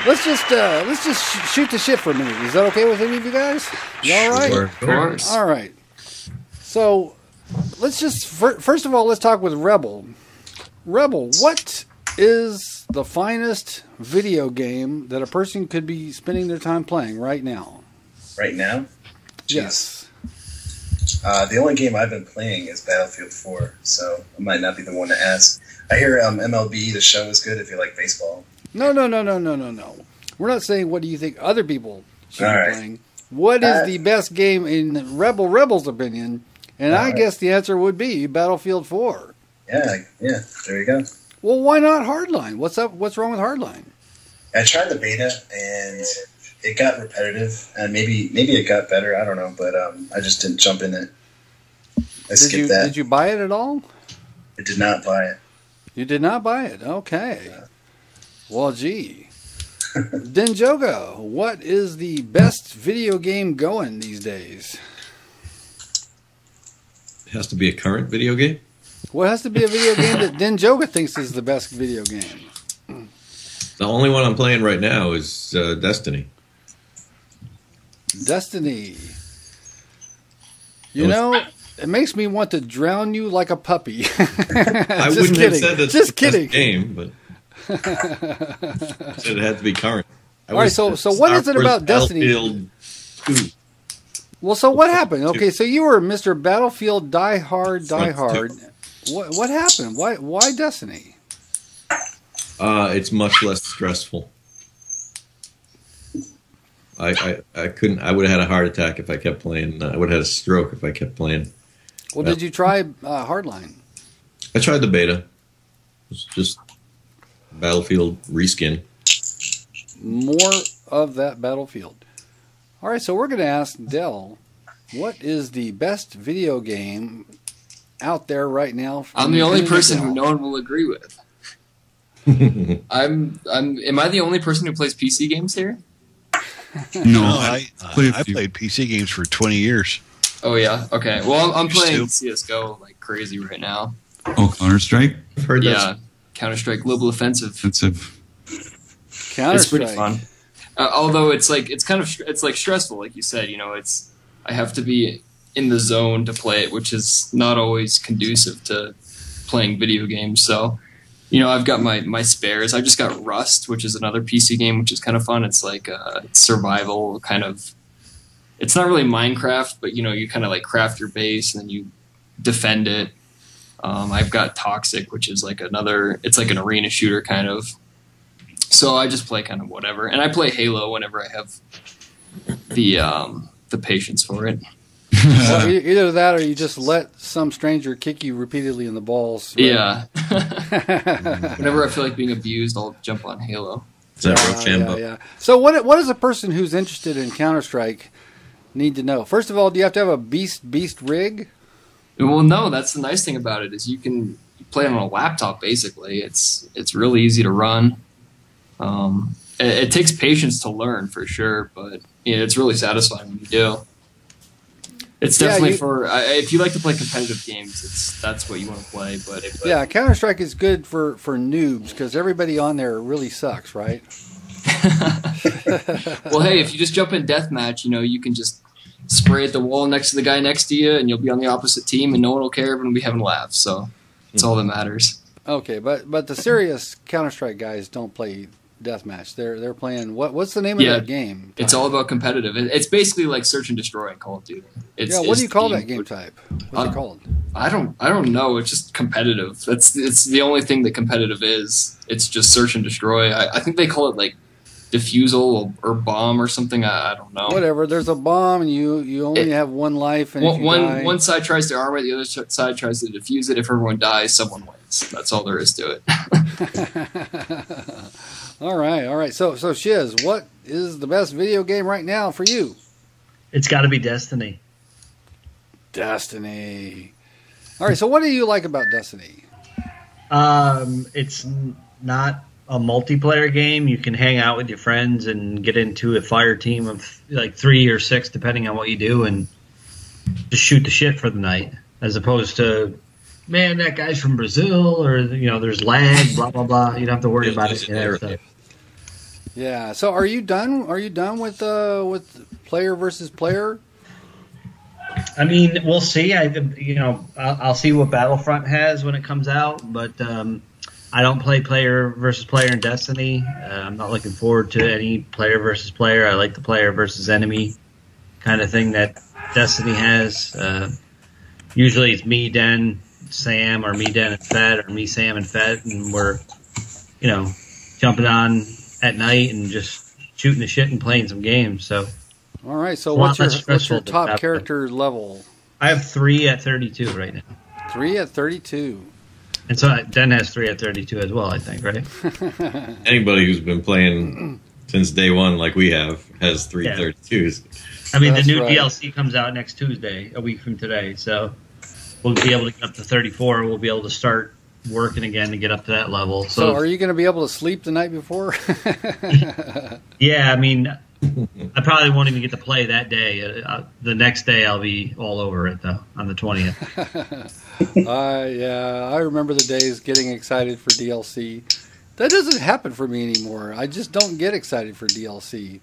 let's just shoot the shit for a minute. Is that okay with any of you guys? You all right? Sure, of course. All right. So let's just first of all let's talk with Rebel. Rebel, what is the finest video game that a person could be spending their time playing right now? Right now? Jeez. Yes. The only game I've been playing is Battlefield 4, so I might not be the one to ask. I hear MLB, the show, is good if you like baseball. No. We're not saying what do you think other people should be playing. What is the best game in Rebel's opinion? And I guess the answer would be Battlefield 4. Yeah, there you go. Well, why not Hardline? What's up? What's wrong with Hardline? I tried the beta, and it got repetitive, and maybe it got better. I don't know, but I just didn't jump in it. I skipped that. Did you buy it at all? I did not buy it. You did not buy it? Okay. Yeah. Well, gee. Denjoga, what is the best video game going these days? It has to be a current video game? Well, it has to be a video game that Denjoga thinks is the best video game. The only one I'm playing right now is Destiny. Destiny. You know, it makes me want to drown you like a puppy. I wouldn't have said that's just the kidding. Best game, but I said it had to be current. All right, so what is it about Destiny? Battlefield 2. Well, so what happened? Okay, so you were Mr. Battlefield Die Hard. What happened? Why Destiny? It's much less stressful. I couldn't. I would have had a heart attack if I kept playing. I would have had a stroke if I kept playing. Well, did you try Hardline? I tried the beta. It's just Battlefield reskin. More of that Battlefield. All right, so we're going to ask Del, what is the best video game out there right now? I'm the only person who no one will agree with. Am I the only person who plays PC games here? No, I played PC games for 20 years. Oh yeah, okay. Well, I'm playing Still. CS:GO like crazy right now. Oh, Counter-Strike? I've heard Yeah, Counter-Strike Global Offensive. Offensive. It's pretty fun. Although it's like stressful, like you said. You know, I have to be in the zone to play it, which is not always conducive to playing video games. So, you know, I've got my spares. I just got Rust, which is another PC game, which is kind of fun. It's like survival kind of. It's not really Minecraft, but you know, you kind of like craft your base and then you defend it. I've got Toxic, which is like it's like an arena shooter kind of. So I just play kind of whatever, and I play Halo whenever I have the patience for it. Well, either that, or you just let some stranger kick you repeatedly in the balls. Right? Yeah. Whenever I feel like being abused, I'll jump on Halo. Is that Rochambeau? Yeah. So what does a person who's interested in Counter-Strike need to know? First of all, do you have to have a beast rig? Well, no. That's the nice thing about it is you can play it on a laptop. Basically, it's really easy to run. It takes patience to learn for sure, but it's really satisfying when you do. It's definitely if you like to play competitive games, that's what you want to play. But yeah, Counter-Strike is good for noobs because everybody on there really sucks, right? Well, hey, if you just jump in deathmatch, you know, you can just spray at the wall next to the guy next to you, and you'll be on the opposite team, and no one will care. Everyone will be having laughs, so that's all that matters. Okay, but the serious Counter-Strike guys don't play deathmatch. They're playing what's the name of that game? It's all about competitive. It's basically like search and destroy in Call of Duty. What do you call that game type? What's it called? I don't know. It's just competitive. It's the only thing that competitive is. It's just search and destroy. I think they call it like defusal or bomb or something. I don't know. Whatever. There's a bomb and you only have one life. And one side tries to arm it, the other side tries to defuse it. If everyone dies, someone wins. That's all there is to it. All right. So Shiz, what is the best video game right now for you? It's got to be Destiny. Destiny. All right. So what do you like about Destiny? It's not a multiplayer game. You can hang out with your friends and get into a fire team of like 3 or 6, depending on what you do, and just shoot the shit for the night, as opposed to, man, that guy's from Brazil, or there's lag, blah blah blah. You don't have to worry about it. Yeah. So are you done? Are you done with player versus player? I mean, we'll see. I'll see what Battlefront has when it comes out, but I don't play player versus player in Destiny. I'm not looking forward to any player versus player. I like the player versus enemy kind of thing that Destiny has. Usually it's me, Den, Sam, or me, Den, and Fed, or me, Sam, and Fed, and we're, jumping on at night and just shooting the shit and playing some games. So, all right. So what's your top character level? I have 3 at 32 right now. 3 at 32. And so Den has 3 at 32 as well, I think, right? Anybody who's been playing since day one, like we have, has 3 32s. I mean, the new DLC comes out next Tuesday, a week from today. So we'll be able to get up to 34. We'll be able to start working again to get up to that level. So are you going to be able to sleep the night before? Yeah, I mean, I probably won't even get to play that day. The next day I'll be all over it, though, on the 20th. Yeah, I remember the days getting excited for DLC. That doesn't happen for me anymore. I just don't get excited for DLC.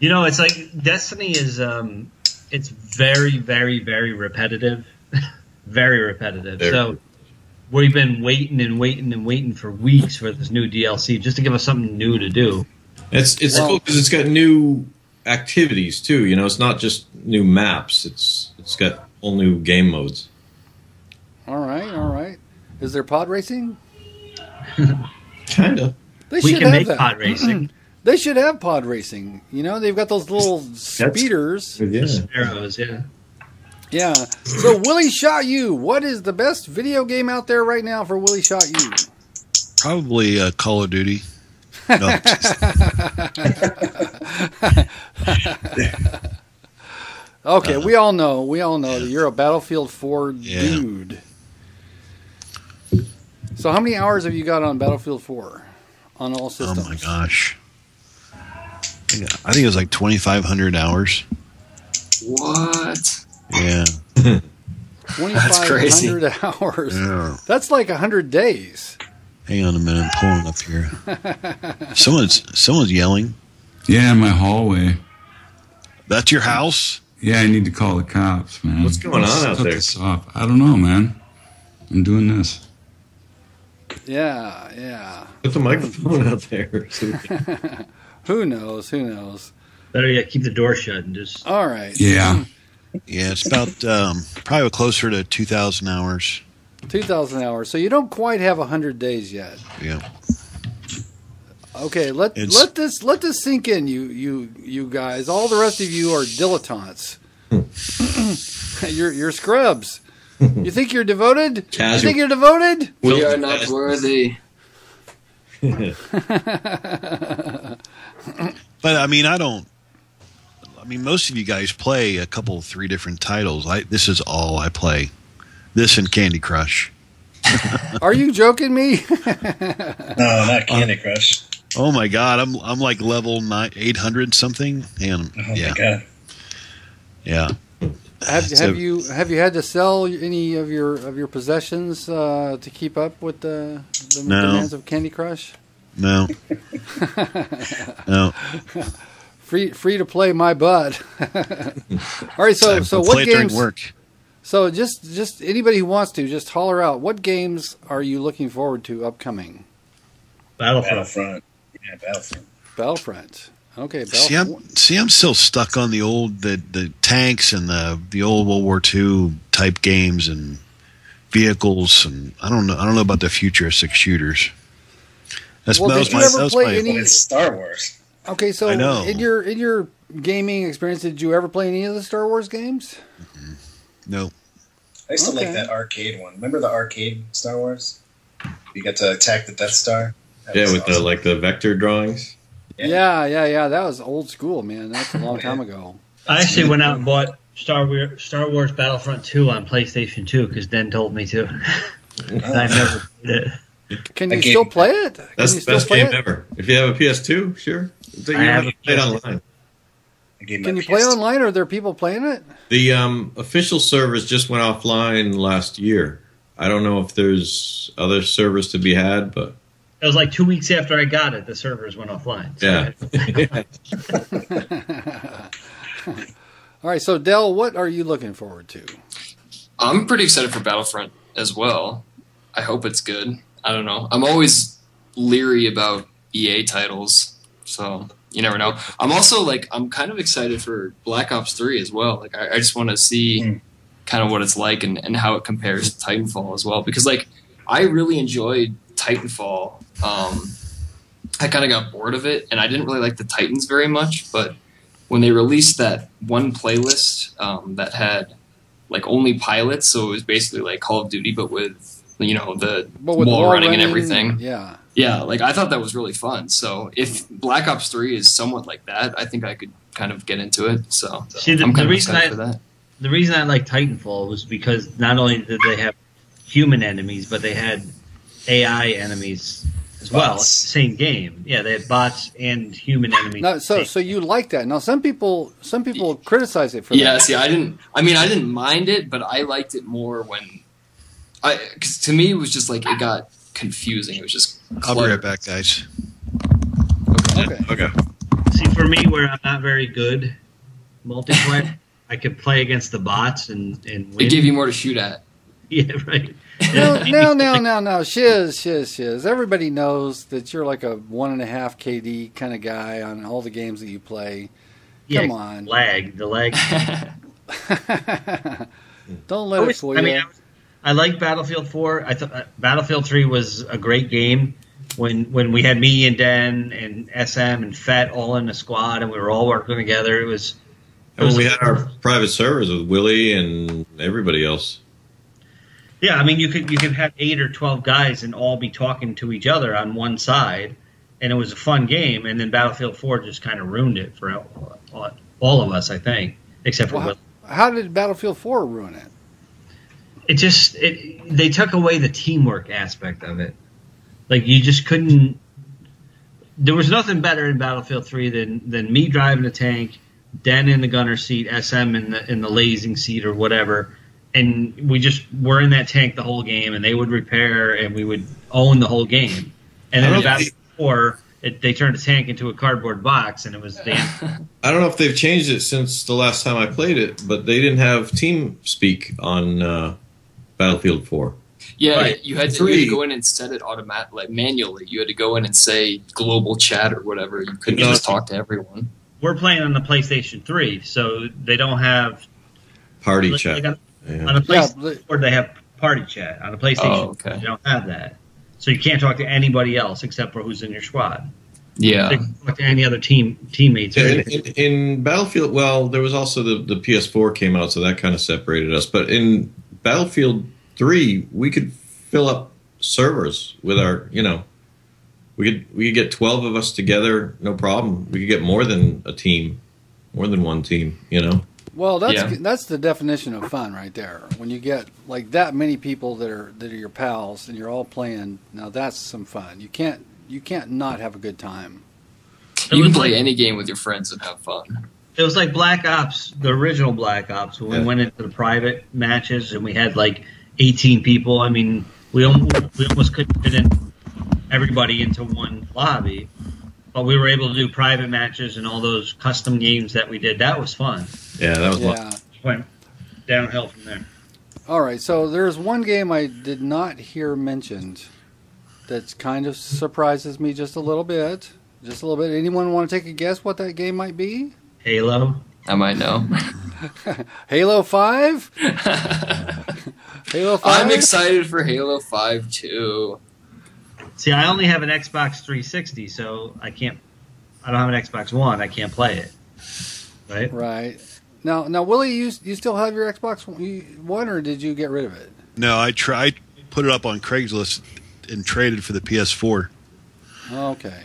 It's like Destiny is it's very, very, very repetitive. Very repetitive. So we've been waiting for weeks for this new DLC just to give us something new to do. It's cool because it's got new activities too. It's not just new maps. It's got whole new game modes. All right. Is there pod racing? Kinda. We can make pod racing. They should have pod racing. They've got those little speeders. Yeah. Sparrows, yeah. Yeah. So Willi Shot You. What is the best video game out there right now for Willi Shot You? Probably Call of Duty. No, okay, we all know that you're a Battlefield 4 dude. So how many hours have you got on Battlefield 4 on all systems? Oh my gosh. I think it was like 2,500 hours. What? Yeah. 2,500 hours. Yeah. That's like 100 days. Hang on a minute, I'm pulling up here. Someone's yelling. Yeah, in my hallway. That's your house? Yeah, I need to call the cops, man. What's going on out there? This off. I don't know, man. I'm doing this. Yeah. Put the microphone out there. Who knows? Better yet, keep the door shut and just. All right. Yeah. Yeah, it's about probably closer to 2,000 hours. 2,000 hours. So you don't quite have 100 days yet. Yeah. Okay, let this sink in, you guys. All the rest of you are dilettantes. You're scrubs. You think you're devoted? Casual. You think you're devoted? We are not worthy. But I mean, most of you guys play a couple, 3 different titles. This is all I play. This and Candy Crush. Are you joking me? No, not Candy Crush. Oh my God, I'm like level 800 something, and My God. Yeah. Have you had to sell any of your possessions to keep up with the demands of Candy Crush? No. No. Free to play my butt. All right, so what games? Work. So just anybody who wants to just holler out. What games are you looking forward to upcoming? Battlefront. Yeah, Battlefront. Okay. See, I'm still stuck on the old the tanks and the old World War II type games and vehicles, and I don't know about the futuristic shooters. It's Star Wars. Okay, so I know. in your gaming experience, did you ever play any of the Star Wars games? Mm-hmm. No. I used to like that arcade one. Remember the arcade Star Wars? You got to attack the Death Star. Yeah, with awesome. the vector drawings. Yeah. That was old school, man. That's a long time ago. I actually went out and bought Star Wars Battlefront 2 on PlayStation 2 because Den told me to. And I never did it. Can you still play it? That's the best game ever. If you have a PS2, sure. You have a play it online. Can you play online? Are there people playing it? The official servers just went offline last year. I don't know if there's other servers to be had, but it was like 2 weeks after I got it, the servers went offline. So yeah. All right, so Del, what are you looking forward to? I'm pretty excited for Battlefront as well. I hope it's good. I don't know. I'm always leery about EA titles, so you never know. I'm also I'm kind of excited for Black Ops 3 as well. Like I just want to see kind of what it's like and how it compares to Titanfall as well. Because I really enjoyed Titanfall. I kind of got bored of it, and I didn't really like the Titans very much. But when they released that one playlist that had only pilots, so it was basically like Call of Duty, but with the wall running and everything. Yeah. Yeah, I thought that was really fun. So if Black Ops 3 is somewhat like that, I think I could kind of get into it. So I'm kind of excited for that. The reason I like Titanfall was because not only did they have human enemies, but they had AI enemies as well. Same game. Yeah, they had bots and human enemies. No, so you like that. Now some people criticize it for that. Yeah, see, I didn't mind it, but I liked it more because to me it was just it got confusing. It was just I'll be right back, guys. Okay. See, for me, where I'm not very good multiplayer, I could play against the bots and win. It gave you more to shoot at. Yeah, right. No. Shiz. Everybody knows that you're like a 1.5 KD kind of guy on all the games that you play. Yeah, Come on. The lag. Don't let it fool you. I like Battlefield 4. I thought Battlefield 3 was a great game when we had me and Den and SM and Fett all in a squad and we were all working together. We had our private servers with Willi and everybody else. Yeah, I mean, you could have 8 or 12 guys and all be talking to each other on one side, and it was a fun game. And then Battlefield 4 just kind of ruined it for all of us, I think, except for Willi. How did Battlefield 4 ruin it? They took away the teamwork aspect of it. Like, you just couldn't. There was nothing better in Battlefield 3 than me driving a tank, Den in the gunner seat, SM in the lasing seat or whatever, and we just were in that tank the whole game, and they would repair, and we would own the whole game. And then in Battlefield 4, they turned a tank into a cardboard box, and it was damn. I don't know if they've changed it since the last time I played it, but they didn't have team speak on Battlefield 4. Yeah, right. You had to go in and set it manually. You had to go in and say global chat or whatever. You couldn't just talk to everyone. We're playing on the PlayStation 3, so they don't have party chat. On the PlayStation 4, they have party chat. On the PlayStation 4, they don't have that. So you can't talk to anybody else except for who's in your squad. Yeah. They can talk to any other teammates. In Battlefield, well, there was also the PS4 came out, so that kind of separated us. But in Battlefield 3, we could fill up servers with our, we could get 12 of us together, no problem. We could get more than one team, Well, that's the definition of fun right there. When you get like that many people that are your pals and you're all playing, now that's some fun. You can't not have a good time. You can play any game with your friends and have fun. It was like Black Ops, the original Black Ops, when we went into the private matches and we had like 18 people. I mean, we almost couldn't fit in everybody into one lobby, but we were able to do private matches and all those custom games that we did. That was fun. Yeah, that was fun. Went downhill from there. All right, so there's one game I did not hear mentioned that kind of surprises me just a little bit. Just a little bit. Anyone want to take a guess what that game might be? Halo. I might know. Halo 5? Halo 5? I'm excited for Halo 5 too. See, I only have an Xbox 360, so I don't have an Xbox One. I can't play it. Right? Right. Now, Willi, you still have your Xbox One, or did you get rid of it? No, I tried, put it up on Craigslist and traded for the PS4. Okay.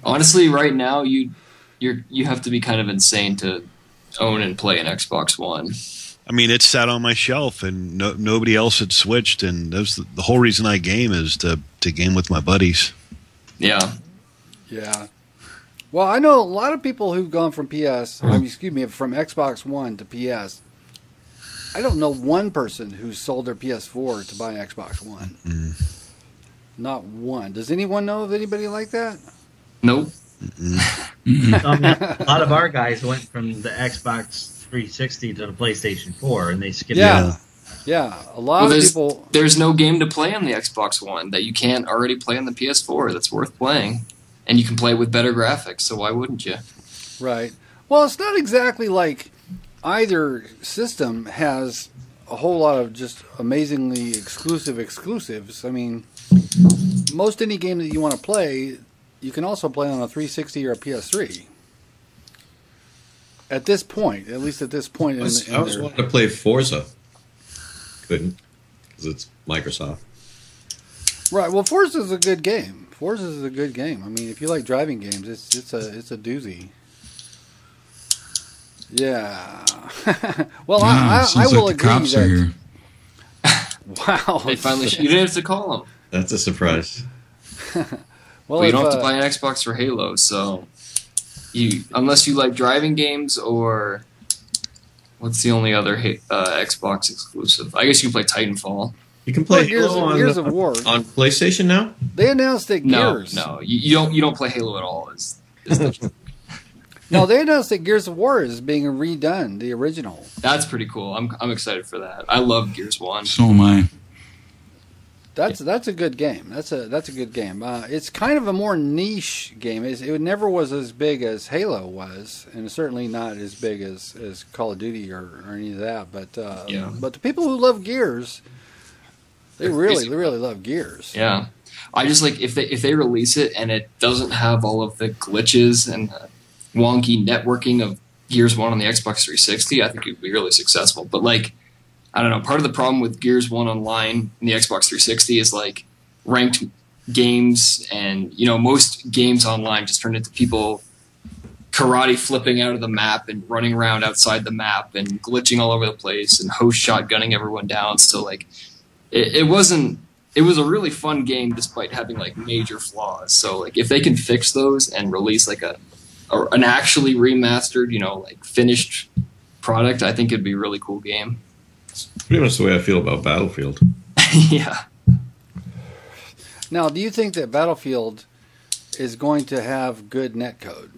Honestly, right now, you have to be kind of insane to own and play an Xbox One. I mean, it sat on my shelf, and nobody else had switched, and that was the whole reason I game is to game with my buddies. Yeah. Yeah. Well, I know a lot of people who've gone from from Xbox One to PS. I don't know one person who's sold their PS4 to buy an Xbox One. Mm-hmm. Not one. Does anyone know of anybody like that? Nope. A lot of our guys went from the Xbox 360 to the PlayStation 4, and they skipped it. Yeah, a lot of people. There's no game to play on the Xbox One that you can't already play on the PS4 that's worth playing. And you can play with better graphics, so why wouldn't you? Right. Well, it's not exactly like either system has a whole lot of just amazingly exclusives. I mean, most any game that you want to play, you can also play on a 360 or a PS3. At this point, at least at this point. I was wanting to play Forza. Couldn't, because it's Microsoft. Right. Well, Forza is a good game. Forza is a good game. I mean, if you like driving games, it's a doozy. Yeah. Well, I will agree cops are here. Wow. They finally. You didn't have to call them. That's a surprise. Well, you don't have to buy an Xbox for Halo, so unless you like driving games, or what's the only other Xbox exclusive? I guess you can play Titanfall. You can play Gears of War on PlayStation now. They announced that Gears. No, you don't play Halo at all. No, they announced that Gears of War is being redone, the original. That's pretty cool. I'm excited for that. I love Gears 1. So am I. That's a good game. That's a good game. It's kind of a more niche game. It never was as big as Halo was, and certainly not as big as Call of Duty or any of that. But the people who love Gears, they really love Gears. Yeah, I just like if they release it and it doesn't have all of the glitches and the wonky networking of Gears 1 on the Xbox 360, I think it would be really successful. But like, I don't know. Part of the problem with Gears 1 Online in the Xbox 360 is like ranked games, and most games online just turn into people karate flipping out of the map and running around outside the map and glitching all over the place and host shotgunning everyone down. So like it was a really fun game despite having like major flaws. So like if they can fix those and release like an actually remastered, like finished product, I think it'd be a really cool game. It's pretty much the way I feel about Battlefield. Yeah. Now, do you think that Battlefield is going to have good netcode?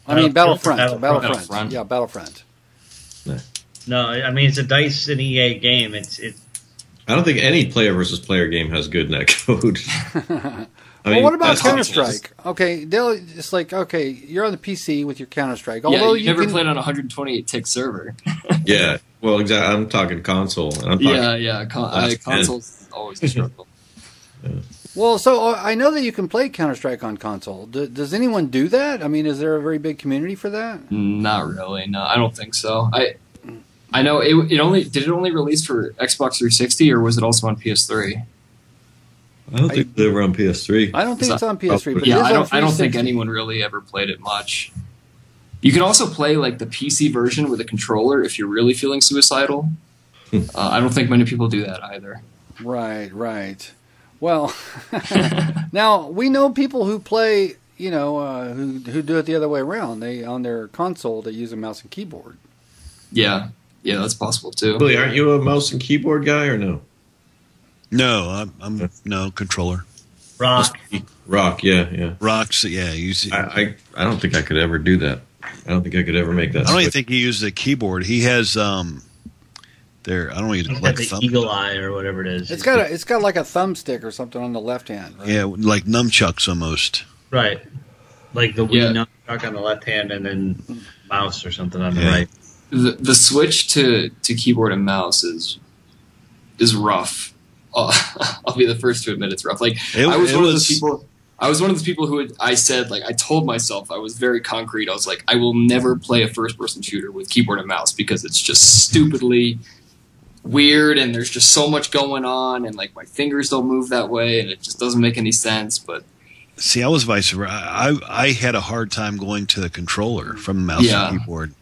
I mean, Battlefront. Yeah, Battlefront. No, I mean, it's a DICE and EA game. It's. I don't think any player versus player game has good netcode. Well, what about Counter-Strike? Okay, it's like, okay, you're on the PC with your Counter-Strike. Although you never played on a 128-tick server. Yeah, well, exactly. I'm talking console. Console's always a struggle. Yeah. Well, so I know that you can play Counter-Strike on console. Does anyone do that? I mean, is there a very big community for that? Not really. No, I don't think so. I know it only release for Xbox 360, or was it also on PS3? I don't think they were on PS3. I don't think it's on PS3. But yeah, I don't think anyone really ever played it much. You can also play like the PC version with a controller if you're really feeling suicidal. I don't think many people do that either. Right. Well, now we know people who play, who do it the other way around. They on their console they use a mouse and keyboard. Yeah, that's possible too. Billy, aren't you a mouse and keyboard guy or no? No, I'm no controller. Rock, yeah. Rock's, yeah. I don't think I could ever do that. I don't think I could ever make that. I don't even think he uses a keyboard. He has I don't even like the Eagle Eye or whatever it is. It's got like a thumbstick or something on the left hand. Right? Yeah, like nunchucks almost. Right, like the Wii nunchuck on the left hand and then mouse or something on the right. The switch to keyboard and mouse is rough. I'll be the first to admit it's rough. Like I was one of those people who I told myself, I was very concrete. I was like, I will never play a first-person shooter with keyboard and mouse because it's just stupidly weird and there's just so much going on and like my fingers don't move that way and it just doesn't make any sense. But see, I was vice versa. I had a hard time going to the controller from the mouse and keyboard.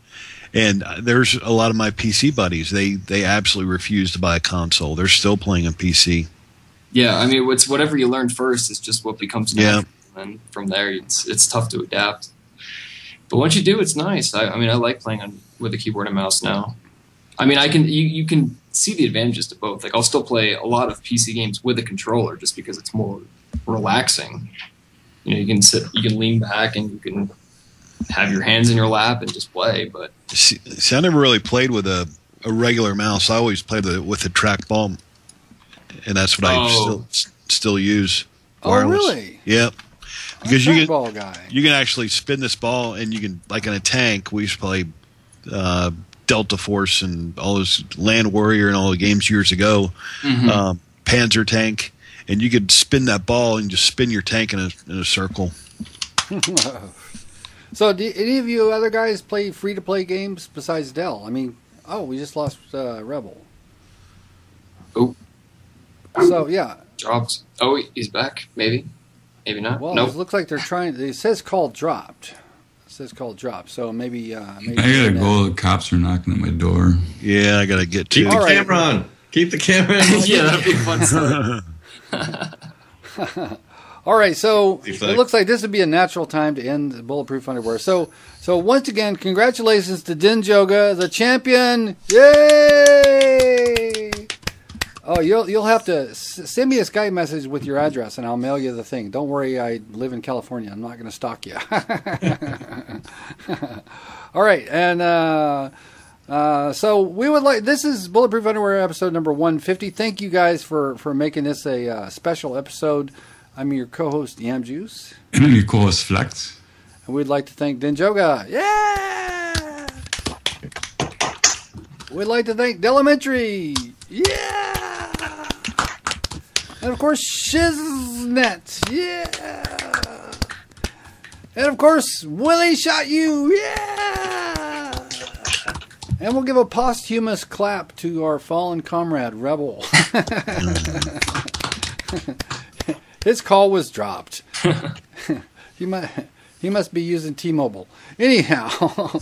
And there's a lot of my PC buddies. They absolutely refuse to buy a console. They're still playing on PC. Yeah, I mean, it's whatever you learn first is just what becomes natural. Yeah. And from there, it's tough to adapt. But once you do, it's nice. I mean, I like playing with a keyboard and mouse now. I mean, you can see the advantages to both. Like, I'll still play a lot of PC games with a controller just because it's more relaxing. You can lean back and you can have your hands in your lap and just play. But see, I never really played with a regular mouse. I always played with a trackball, and that's what I still use. Wireless. Oh, really? Yep. Because you can actually spin this ball, and you can, like in a tank. We used to play Delta Force and all those Land Warrior and all the games years ago. Mm-hmm. Panzer Tank, and you could spin that ball and just spin your tank in a circle. So, do any of you other guys play free-to-play games besides Dell? I mean, we just lost Rebel. Oh. So, yeah. Dropped. Oh, he's back. Maybe not. Well, nope. It looks like they're trying. It says call dropped. So maybe. I gotta go. The cops are knocking at my door. Yeah, I gotta get to. Keep the camera on. Keep the camera on. Yeah, that'd be fun. All right, so it looks like this would be a natural time to end the Bulletproof Underwear. So once again, congratulations to Denjoga, the champion! Yay! Oh, you'll have to send me a Skype message with your address, and I'll mail you the thing. Don't worry, I live in California. I'm not going to stalk you. All right, and so we would like. This is Bulletproof Underwear episode number 150. Thank you guys for making this a special episode. I'm your co-host, Yam Juice. And I'm your co-host, Flex. And we'd like to thank Denjoga. Yeah! We'd like to thank Delementary. Yeah! And of course, Shiznet. Yeah! And of course, Willi shot you. Yeah! And we'll give a posthumous clap to our fallen comrade, Rebel. His call was dropped. He must be using T-Mobile. Anyhow,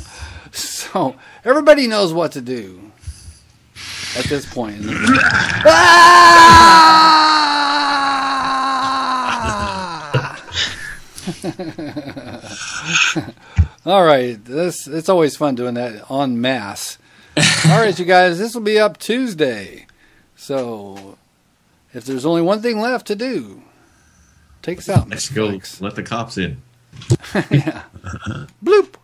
so everybody knows what to do at this point. All right, it's always fun doing that en masse. All right, you guys, this will be up Tuesday. So if there's only one thing left to do, take us out. Let's go. Let the cops in. Yeah. Bloop.